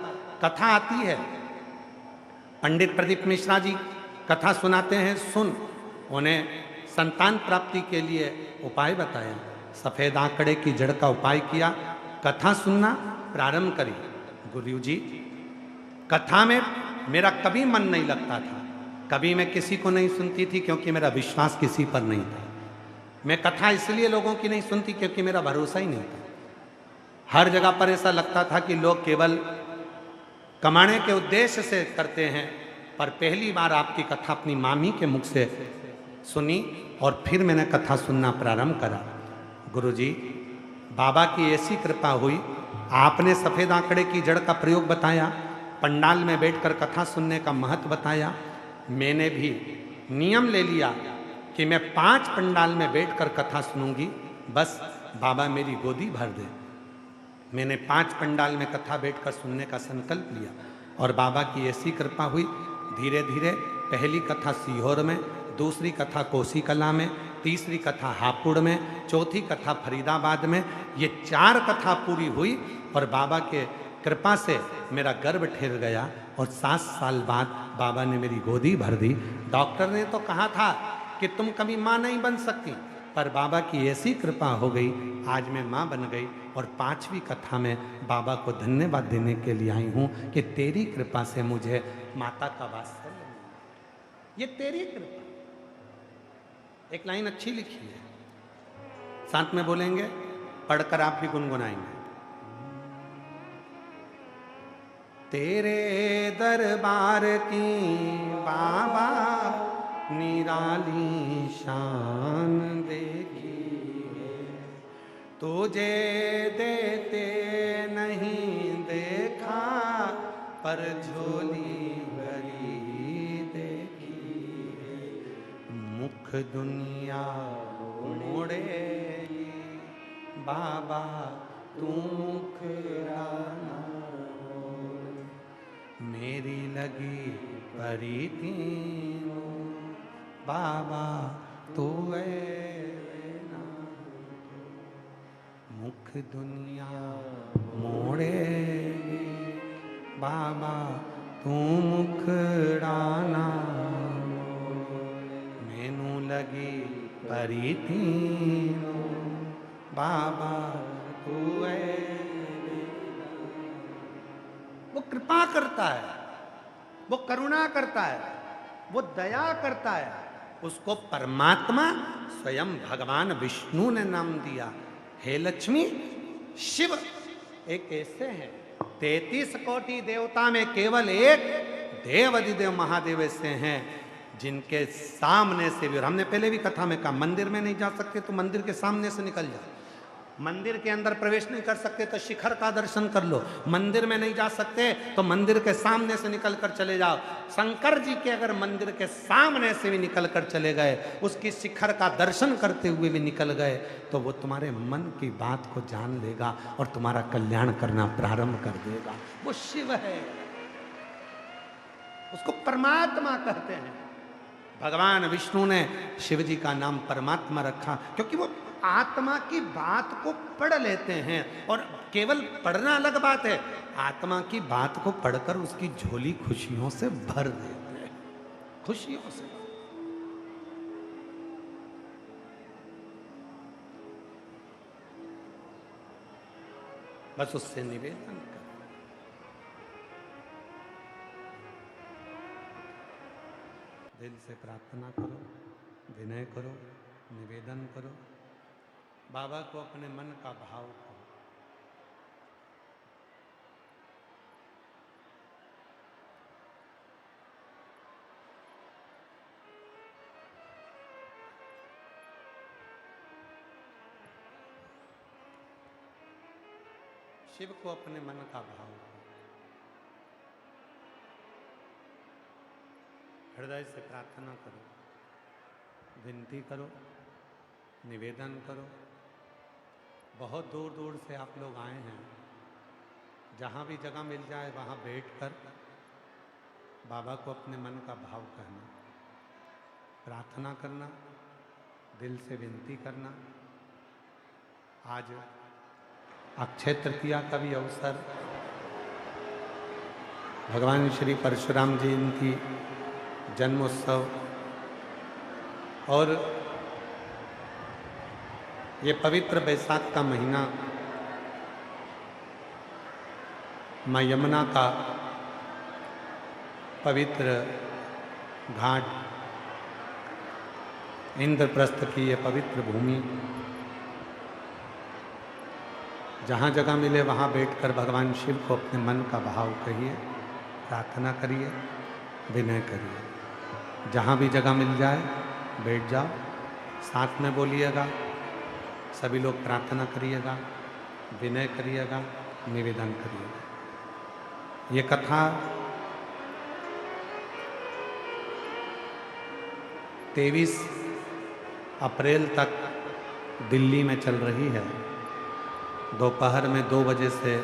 कथा आती है, पंडित प्रदीप मिश्रा जी कथा सुनाते हैं, सुन। उन्हें संतान प्राप्ति के लिए उपाय बताया। सफ़ेद आंकड़े की जड़ का उपाय किया, कथा सुनना प्रारंभ करी। गुरुजी, कथा में मेरा कभी मन नहीं लगता था, कभी मैं किसी को नहीं सुनती थी क्योंकि मेरा विश्वास किसी पर नहीं था। मैं कथा इसलिए लोगों की नहीं सुनती क्योंकि मेरा भरोसा ही नहीं था। हर जगह पर ऐसा लगता था कि लोग केवल कमाने के उद्देश्य से करते हैं। पर पहली बार आपकी कथा अपनी मामी के मुख से सुनी और फिर मैंने कथा सुनना प्रारंभ करा। गुरुजी, बाबा की ऐसी कृपा हुई, आपने सफ़ेद आंकड़े की जड़ का प्रयोग बताया, पंडाल में बैठकर कथा सुनने का महत्व बताया। मैंने भी नियम ले लिया कि मैं 5 पंडाल में बैठकर कथा सुनूंगी, बस बाबा मेरी गोदी भर दे। मैंने 5 पंडाल में कथा बैठकर सुनने का संकल्प लिया और बाबा की ऐसी कृपा हुई। धीरे धीरे पहली कथा सीहोर में, दूसरी कथा कोसी कला में, तीसरी कथा हापुड़ में, चौथी कथा फरीदाबाद में। ये 4 कथा पूरी हुई और बाबा के कृपा से मेरा गर्भ ठहर गया और 7 साल बाद बाबा ने मेरी गोदी भर दी। डॉक्टर ने तो कहा था कि तुम कभी माँ नहीं बन सकती, पर बाबा की ऐसी कृपा हो गई, आज मैं माँ बन गई। और 5वीं कथा में बाबा को धन्यवाद देने के लिए आई हूँ कि तेरी कृपा से मुझे माता का वात्सल्य मिला। ये तेरी कृपा। एक लाइन अच्छी लिखी है, साथ में बोलेंगे, पढ़कर आप भी गुनगुनाएंगे। तेरे दरबार की बाबा निराली शान देखी, तुझे देते नहीं देखा पर झोली भरी देखी। मुख दुनिया मोड़ेगी बाबा तू मुखराना, मेरी लगी परी तीनों बाबा तू ना। मुख दुनिया मोड़ेगी बाबा तू मुखड़ाना, मैनू लगी परी तीनों बाबा तू वो कृपा करता है, वो करुणा करता है, वो दया करता है। उसको परमात्मा स्वयं भगवान विष्णु ने नाम दिया। हे लक्ष्मी, शिव एक ऐसे हैं, 33 कोटि देवता में केवल एक देव अधिदेव महादेव ऐसे हैं जिनके सामने से भी, और हमने पहले भी कथा में कहा, मंदिर में नहीं जा सकते तो मंदिर के सामने से निकल जाओ, मंदिर के अंदर प्रवेश नहीं कर सकते तो शिखर का दर्शन कर लो, मंदिर में नहीं जा सकते तो मंदिर के सामने से निकल कर चले जाओ। शंकर जी के अगर मंदिर के सामने से भी निकल कर चले गए, उसकी शिखर का दर्शन करते हुए भी निकल गए, तो वो तुम्हारे मन की बात को जान लेगा और तुम्हारा कल्याण करना प्रारंभ कर देगा। वो शिव है, उसको परमात्मा कहते हैं। भगवान विष्णु ने शिव जी का नाम परमात्मा रखा क्योंकि वो आत्मा की बात को पढ़ लेते हैं। और केवल पढ़ना अलग बात है, आत्मा की बात को पढ़कर उसकी झोली खुशियों से भर देते हैं, खुशियों से। बस उससे निवेदन करो। दिल से प्रार्थना करो, विनय करो, निवेदन करो, बाबा को अपने मन का भाव करो। शिव को अपने मन का भाव करो। हृदय से प्रार्थना करो, विनती करो, निवेदन करो। बहुत दूर दूर से आप लोग आए हैं, जहाँ भी जगह मिल जाए वहाँ बैठकर बाबा को अपने मन का भाव कहना, प्रार्थना करना, दिल से विनती करना। आज अक्षय तृतीया का भी अवसर, भगवान श्री परशुराम जी इनकी जन्मोत्सव, और ये पवित्र बैसाख का महीना माँ यमुना का पवित्र घाट, इंद्रप्रस्थ की ये पवित्र भूमि, जहाँ जगह मिले वहाँ बैठकर भगवान शिव को अपने मन का भाव कहिए, प्रार्थना करिए, विनय करिए। जहाँ भी जगह मिल जाए बैठ जाओ, साथ में बोलिएगा, सभी लोग प्रार्थना करिएगा, विनय करिएगा, निवेदन करिएगा। ये कथा 23 अप्रैल तक दिल्ली में चल रही है। दोपहर में 2 बजे से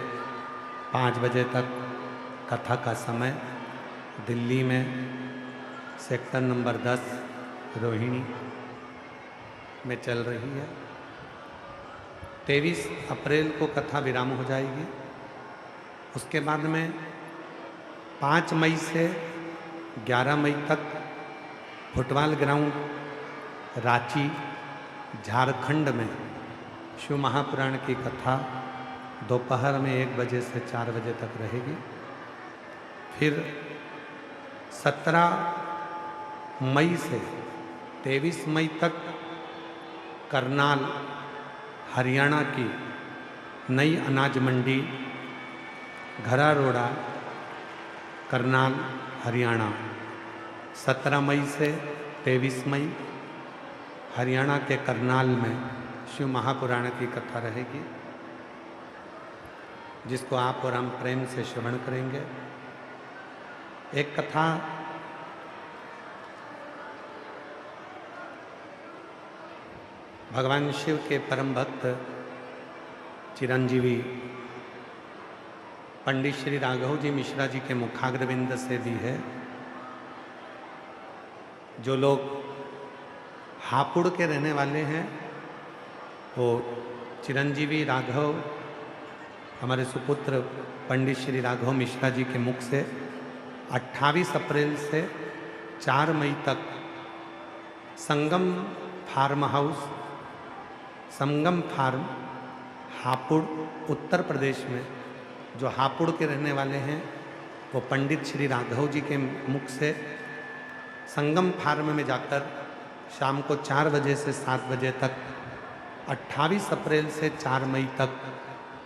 5 बजे तक कथा का समय दिल्ली में सेक्टर नंबर 10 रोहिणी में चल रही है। 23 अप्रैल को कथा विराम हो जाएगी। उसके बाद में 5 मई से 11 मई तक फुटबॉल ग्राउंड रांची झारखंड में शिव महापुराण की कथा दोपहर में 1 बजे से 4 बजे तक रहेगी। फिर 17 मई से 23 मई तक करनाल हरियाणा की नई अनाज मंडी घरा रोड़ा करनाल हरियाणा, 17 मई से 23 मई हरियाणा के करनाल में शिव महापुराण की कथा रहेगी, जिसको आप और हम प्रेम से श्रवण करेंगे। एक कथा भगवान शिव के परम भक्त चिरंजीवी पंडित श्री राघव जी मिश्रा जी के मुखाग्रविंद से भी है। जो लोग हापुड़ के रहने वाले हैं, वो चिरंजीवी राघव, हमारे सुपुत्र पंडित श्री राघव मिश्रा जी के मुख से 28 अप्रैल से 4 मई तक संगम फार्म हाउस, संगम फार्म हापुड़ उत्तर प्रदेश में, जो हापुड़ के रहने वाले हैं वो पंडित श्री राघव जी के मुख से संगम फार्म में जाकर शाम को 4 बजे से 7 बजे तक 28 अप्रैल से 4 मई तक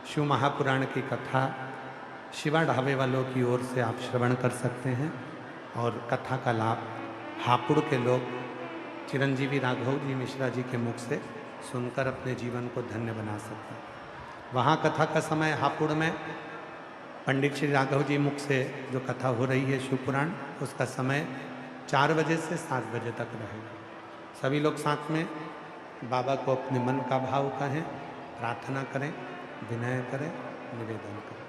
शिव महापुराण की कथा शिवा ढाबे वालों की ओर से आप श्रवण कर सकते हैं। और कथा का लाभ हापुड़ के लोग चिरंजीवी राघव जी मिश्रा जी के मुख से सुनकर अपने जीवन को धन्य बना सकते हैं। वहाँ कथा का समय हापुड़ में पंडित श्री राघव जी मुख से जो कथा हो रही है शिव पुराण, उसका समय 4 बजे से 7 बजे तक रहेगा। सभी लोग साथ में बाबा को अपने मन का भाव कहें, प्रार्थना करें, विनय करें, निवेदन करें।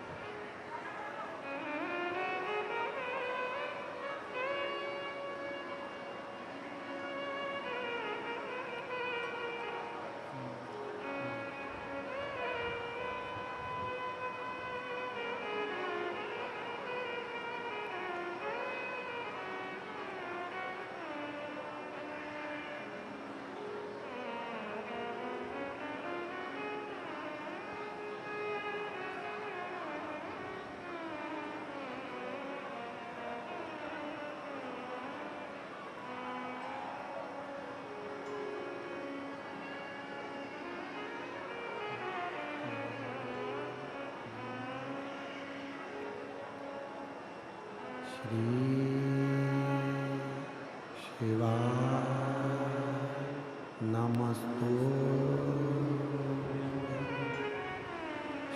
श्री शिवाय नमस्तुभ्यं।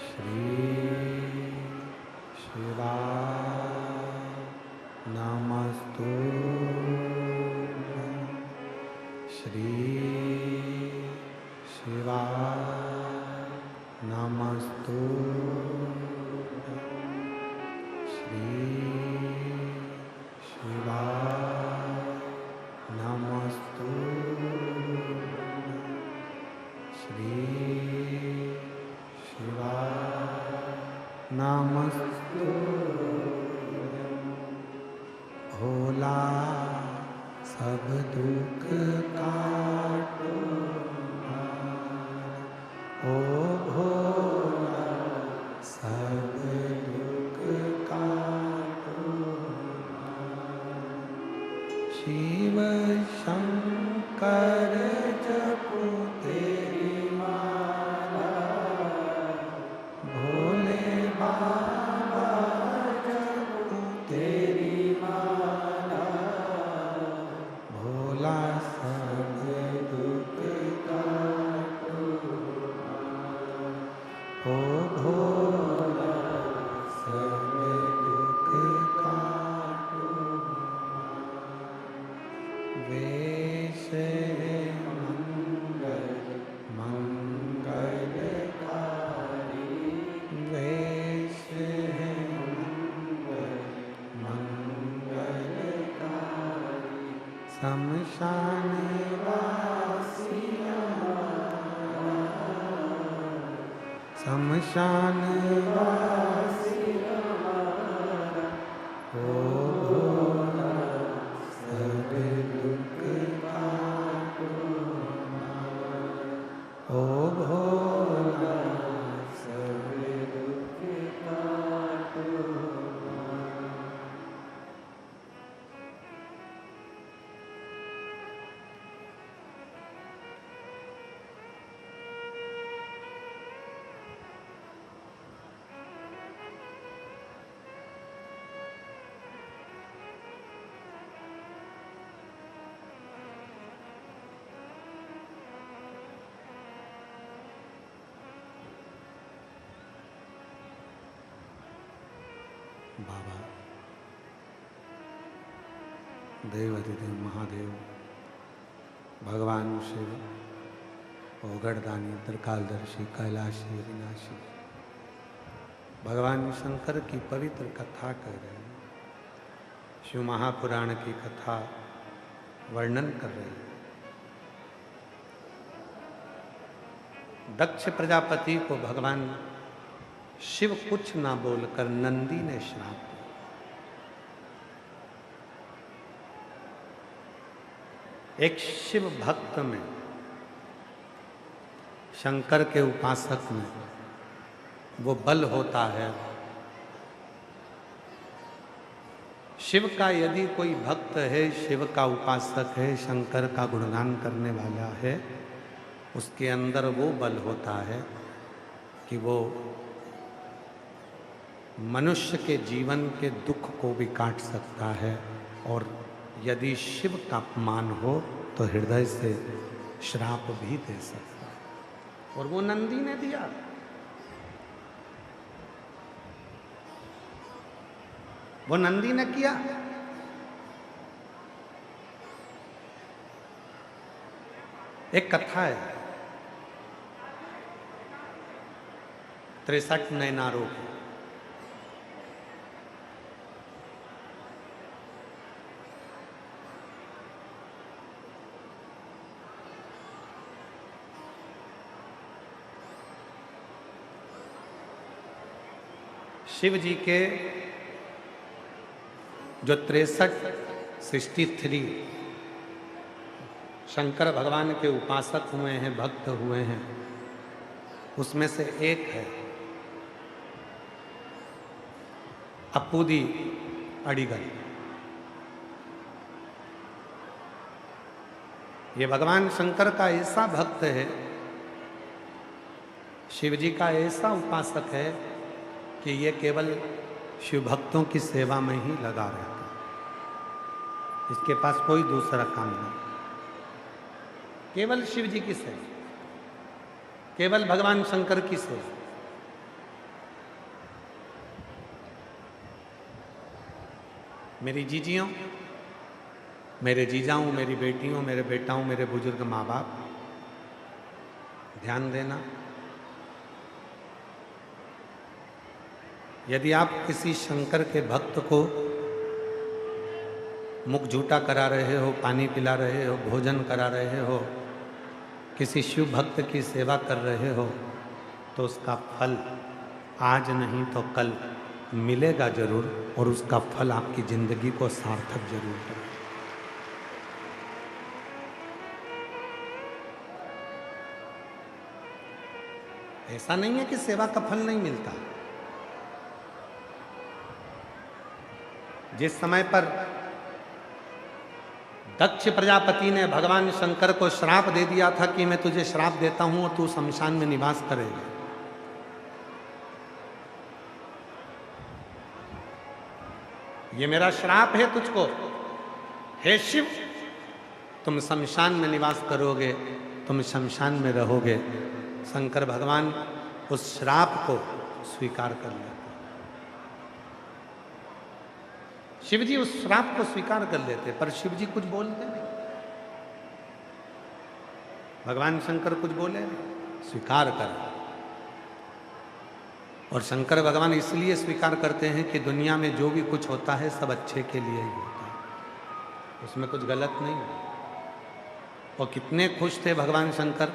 श्री शिवाय नमस्तुभ्यं। श्री शिवाय नमस्तुभ्यं। श्री शिवाय नमस्तुभ्यं। श्री शिवाय नमस्तुभ्यं। भोला सब दुख काटो ओ भोला सब दुख काटो। शिव शंकर जपो तेरी माला, भोले बाबा जपो तेरी माला। भोला सब दुख काटो ओ भोला सब दुख काटो। वेश है मंगल मंगलकारी, वेश है मंगल मंगलकारी। शमशान वासिया शमशान वासिया ओ भोला सब दुख काटो ओ भोला सब दुख काटो। बाबा देवाधिदेव महादेव भगवान शिव ओगड़दानी त्रिकालदर्शी कैलाशी अविनाशी भगवान शंकर की पवित्र कथा कर रहे हैं। शिव महापुराण की कथा वर्णन कर रहे हैं। दक्ष प्रजापति को भगवान शिव कुछ ना बोलकर नंदी ने श्राप दिया। एक शिव भक्त में, शंकर के उपासक में वो बल होता है। शिव का यदि कोई भक्त है, शिव का उपासक है, शंकर का गुणगान करने वाला है, उसके अंदर वो बल होता है कि वो मनुष्य के जीवन के दुख को भी काट सकता है और यदि शिव का अपमान हो तो हृदय से श्राप भी दे सकता है। और वो नंदी ने दिया। वो नंदी ने किया। एक कथा है 63 नैनारों की। शिव जी के जो 63 शंकर भगवान के उपासक हुए हैं, भक्त हुए हैं, उसमें से एक है अपूदी अडिगल। ये भगवान शंकर का ऐसा भक्त है, शिव जी का ऐसा उपासक है कि ये केवल शिव भक्तों की सेवा में ही लगा रहता है, इसके पास कोई दूसरा काम नहीं, केवल शिव जी की सेवा, केवल भगवान शंकर की सेवा। मेरी जीजियों, मेरे जीजाओं, मेरी बेटियों, मेरे बेटाओं, मेरे बुजुर्ग माँ बाप, ध्यान देना, यदि आप किसी शंकर के भक्त को मुख झूठा करा रहे हो, पानी पिला रहे हो, भोजन करा रहे हो, किसी शिव भक्त की सेवा कर रहे हो, तो उसका फल आज नहीं तो कल मिलेगा जरूर, और उसका फल आपकी जिंदगी को सार्थक जरूर करेगा। ऐसा नहीं है कि सेवा का फल नहीं मिलता। जिस समय पर दक्ष प्रजापति ने भगवान शंकर को श्राप दे दिया था कि मैं तुझे श्राप देता हूं और तू शमशान में निवास करेगा, ये मेरा श्राप है तुझको, हे शिव, तुम शमशान में निवास करोगे, तुम शमशान में रहोगे। शंकर भगवान उस श्राप को स्वीकार कर लेते, शिव जी उस श्राप को स्वीकार कर लेते, पर शिव जी कुछ बोलते नहीं, भगवान शंकर कुछ बोले नहीं, स्वीकार कर। और शंकर भगवान इसलिए स्वीकार करते हैं कि दुनिया में जो भी कुछ होता है सब अच्छे के लिए ही होता है, उसमें कुछ गलत नहीं है। और कितने खुश थे भगवान शंकर,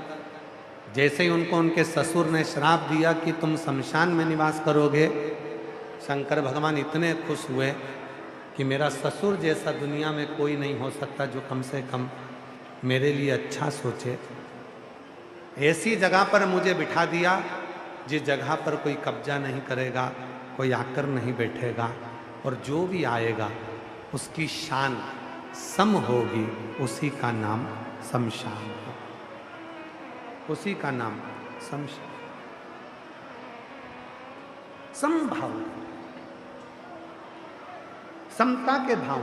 जैसे ही उनको उनके ससुर ने श्राप दिया कि तुम शमशान में निवास करोगे, शंकर भगवान इतने खुश हुए कि मेरा ससुर जैसा दुनिया में कोई नहीं हो सकता जो कम से कम मेरे लिए अच्छा सोचे। ऐसी जगह पर मुझे बिठा दिया जिस जगह पर कोई कब्जा नहीं करेगा, कोई आकर नहीं बैठेगा, और जो भी आएगा उसकी शान सम होगी, उसी का नाम शमशान है, उसी का नाम शमशान। समभाव, समता के भाव,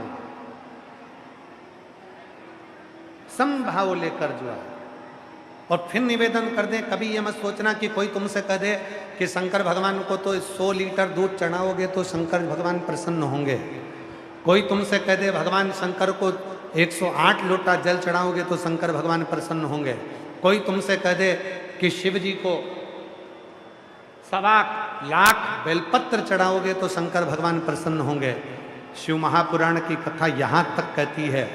समभाव लेकर जो है। और फिर निवेदन कर दे, कभी ये मत सोचना कि कोई तुमसे कह दे कि शंकर भगवान को तो 100 लीटर दूध चढ़ाओगे तो शंकर भगवान प्रसन्न होंगे, कोई तुमसे कह दे भगवान शंकर को 108 लोटा जल चढ़ाओगे तो शंकर भगवान प्रसन्न होंगे, कोई तुमसे कह दे कि शिव जी को 1.25 लाख बेलपत्र चढ़ाओगे तो शंकर भगवान प्रसन्न होंगे। शिव महापुराण की कथा यहां तक कहती है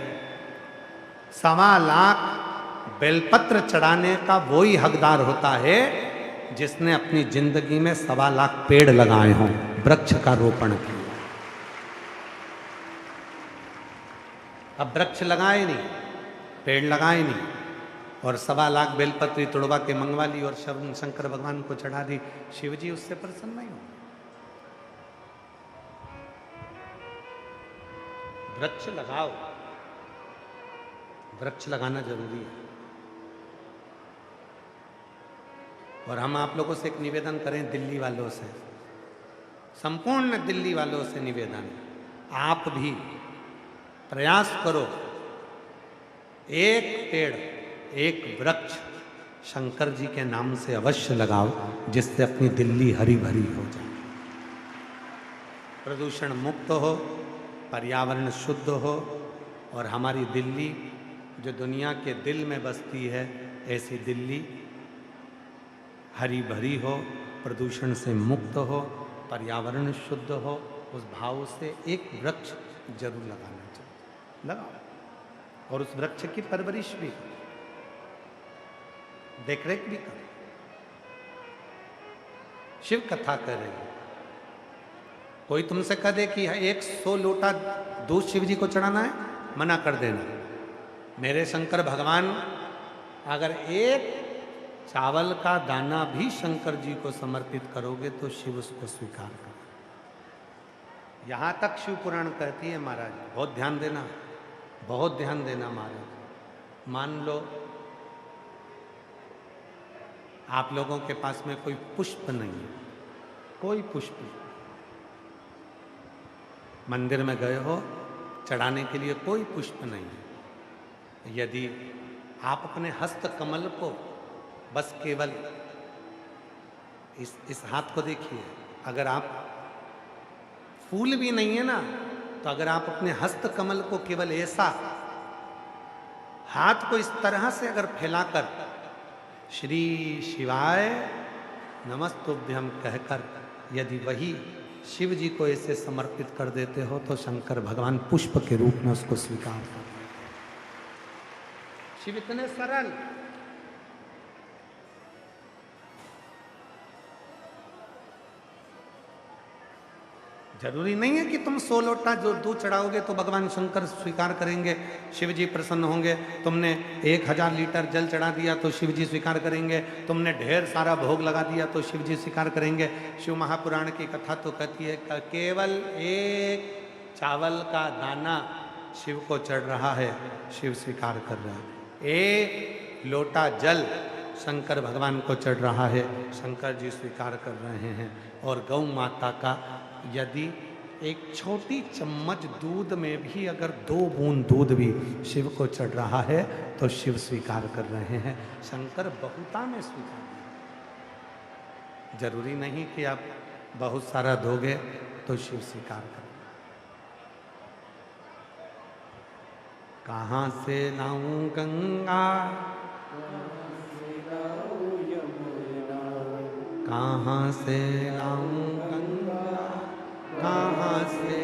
1.25 लाख बेलपत्र चढ़ाने का वही हकदार होता है जिसने अपनी जिंदगी में 1.25 लाख पेड़ लगाए हों, वृक्ष का रोपण किया। अब वृक्ष लगाए नहीं, पेड़ लगाए नहीं, और 1.25 लाख बेलपत्री तुड़वा के मंगवा ली और शंकर भगवान को चढ़ा दी, शिव जी उससे प्रसन्न नहीं हो। वृक्ष लगाओ, वृक्ष लगाना जरूरी है। और हम आप लोगों से एक निवेदन करें, दिल्ली वालों से, संपूर्ण दिल्ली वालों से निवेदन, आप भी प्रयास करो, एक पेड़, एक वृक्ष शंकर जी के नाम से अवश्य लगाओ, जिससे अपनी दिल्ली हरी भरी हो जाए, प्रदूषण मुक्त हो, पर्यावरण शुद्ध हो, और हमारी दिल्ली जो दुनिया के दिल में बसती है, ऐसी दिल्ली हरी भरी हो, प्रदूषण से मुक्त हो, पर्यावरण शुद्ध हो। उस भाव से एक वृक्ष जरूर लगाना चाहिए, लगाओ, और उस वृक्ष की परवरिश भी करो, देखरेख भी करो। शिव कथा कर रहे हो, कोई तुमसे कह दे कि 100 लोटा दूध शिव जी को चढ़ाना है, मना कर देना। मेरे शंकर भगवान अगर एक चावल का दाना भी शंकर जी को समर्पित करोगे तो शिव उसको स्वीकार कर। यहां तक शिव पुराण कहती है महाराज, बहुत ध्यान देना, बहुत ध्यान देना महाराज। मान लो आप लोगों के पास में कोई पुष्प नहीं है, कोई पुष्प, मंदिर में गए हो, चढ़ाने के लिए कोई पुष्प नहीं है। यदि आप अपने हस्त कमल को बस केवल इस हाथ को देखिए, अगर आप फूल भी नहीं है ना, तो अगर आप अपने हस्त कमल को केवल ऐसा हाथ को इस तरह से अगर फैलाकर श्री शिवाय नमस्तुभ्यम कहकर यदि वही शिव जी को ऐसे समर्पित कर देते हो, तो शंकर भगवान पुष्प के रूप में उसको स्वीकार करते हैं। शिव इतने सरल। जरूरी नहीं है कि तुम 100 लोटा जो दूध चढ़ाओगे तो भगवान शंकर स्वीकार करेंगे, शिव जी प्रसन्न होंगे। तुमने 1000 लीटर जल चढ़ा दिया तो शिव जी स्वीकार करेंगे। तुमने ढेर सारा भोग लगा दिया तो शिव जी स्वीकार करेंगे। शिव महापुराण की कथा तो कहती है केवल एक चावल का दाना शिव को चढ़ रहा है, शिव स्वीकार कर रहा है। एक लोटा जल शंकर भगवान को चढ़ रहा है, शंकर जी स्वीकार कर रहे हैं। और गौ माता का यदि एक छोटी चम्मच दूध में भी अगर 2 बूंद दूध भी शिव को चढ़ रहा है तो शिव स्वीकार कर रहे हैं। शंकर बहुता में स्वीकार। जरूरी नहीं कि आप बहुत सारा दोगे तो शिव स्वीकार कर। कहाँ से लाऊं गंगा, कहाँ से लाऊं गंगा, कहाँ से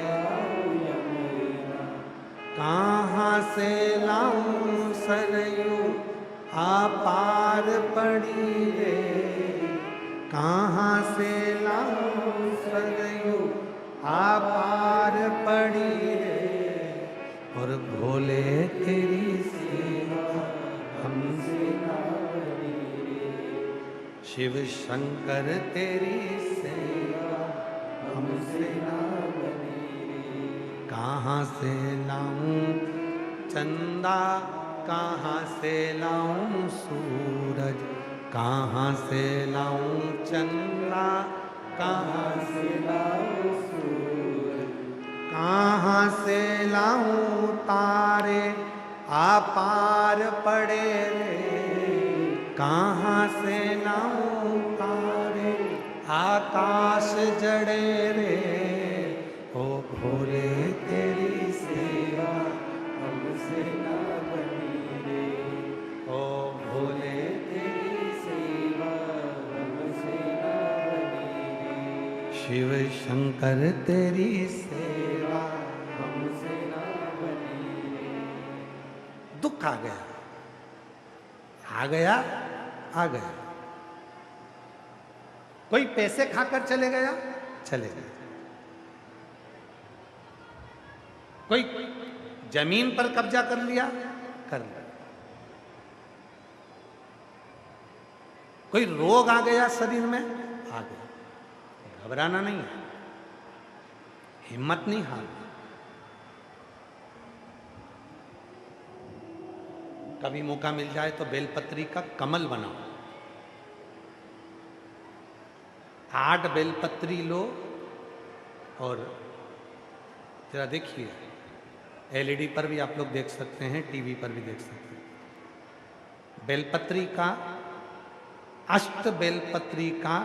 कहाँ से लाऊं सरयू आपार पड़ी रे, कहाँ से लाऊं सरयू आपार पड़ी रे। और भोले तेरी सेवा हमसे ना बनी रे, शिव शंकर तेरी सेवा हमसे ना बनी रे। कहाँ से लाऊं चंदा, कहाँ से लाऊं सूरज, कहाँ से लाऊं चंदा, कहाँ से लाऊं सूरज, कहाँ से लाऊं तारे आपार पड़े रे, कहाँ से लाऊं तारे आकाश जड़े रे। ओ भोले तेरी सेवा हमसे ना बनी रे, ओ भोले तेरी सेवा हमसे ना बनी रे। शिव शंकर तेरी सेवा हमसे ना बनी रे। दुख आ गया, आ गया, आ गया। कोई पैसे खाकर चले गया, चले गए। कोई जमीन पर कब्जा कर लिया, कर लिया। कोई रोग आ गया शरीर में, आ गया। घबराना नहीं है, हिम्मत नहीं हारना। कभी मौका मिल जाए तो बेलपत्री का कमल बनाओ, 8 बेलपत्री लो और जरा देखिए। LED पर भी आप लोग देख सकते हैं, टीवी पर भी देख सकते हैं। बेलपत्री का, अष्ट बेलपत्री का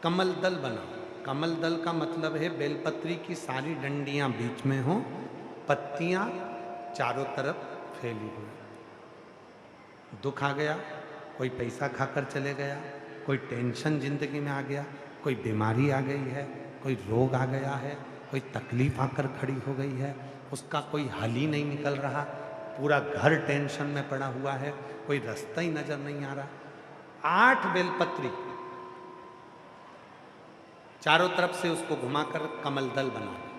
कमल दल बनाओ। कमल दल का मतलब है बेलपत्री की सारी डंडियां बीच में हो, पत्तियां चारों तरफ फैली हुई। दुख आ गया, कोई पैसा खाकर चले गया, कोई टेंशन जिंदगी में आ गया, कोई बीमारी आ गई है, कोई रोग आ गया है, कोई तकलीफ आकर खड़ी हो गई है, उसका कोई हल ही नहीं निकल रहा, पूरा घर टेंशन में पड़ा हुआ है, कोई रास्ता ही नजर नहीं आ रहा। 8 बेलपत्री चारों तरफ से उसको घुमाकर कमल दल बना दो।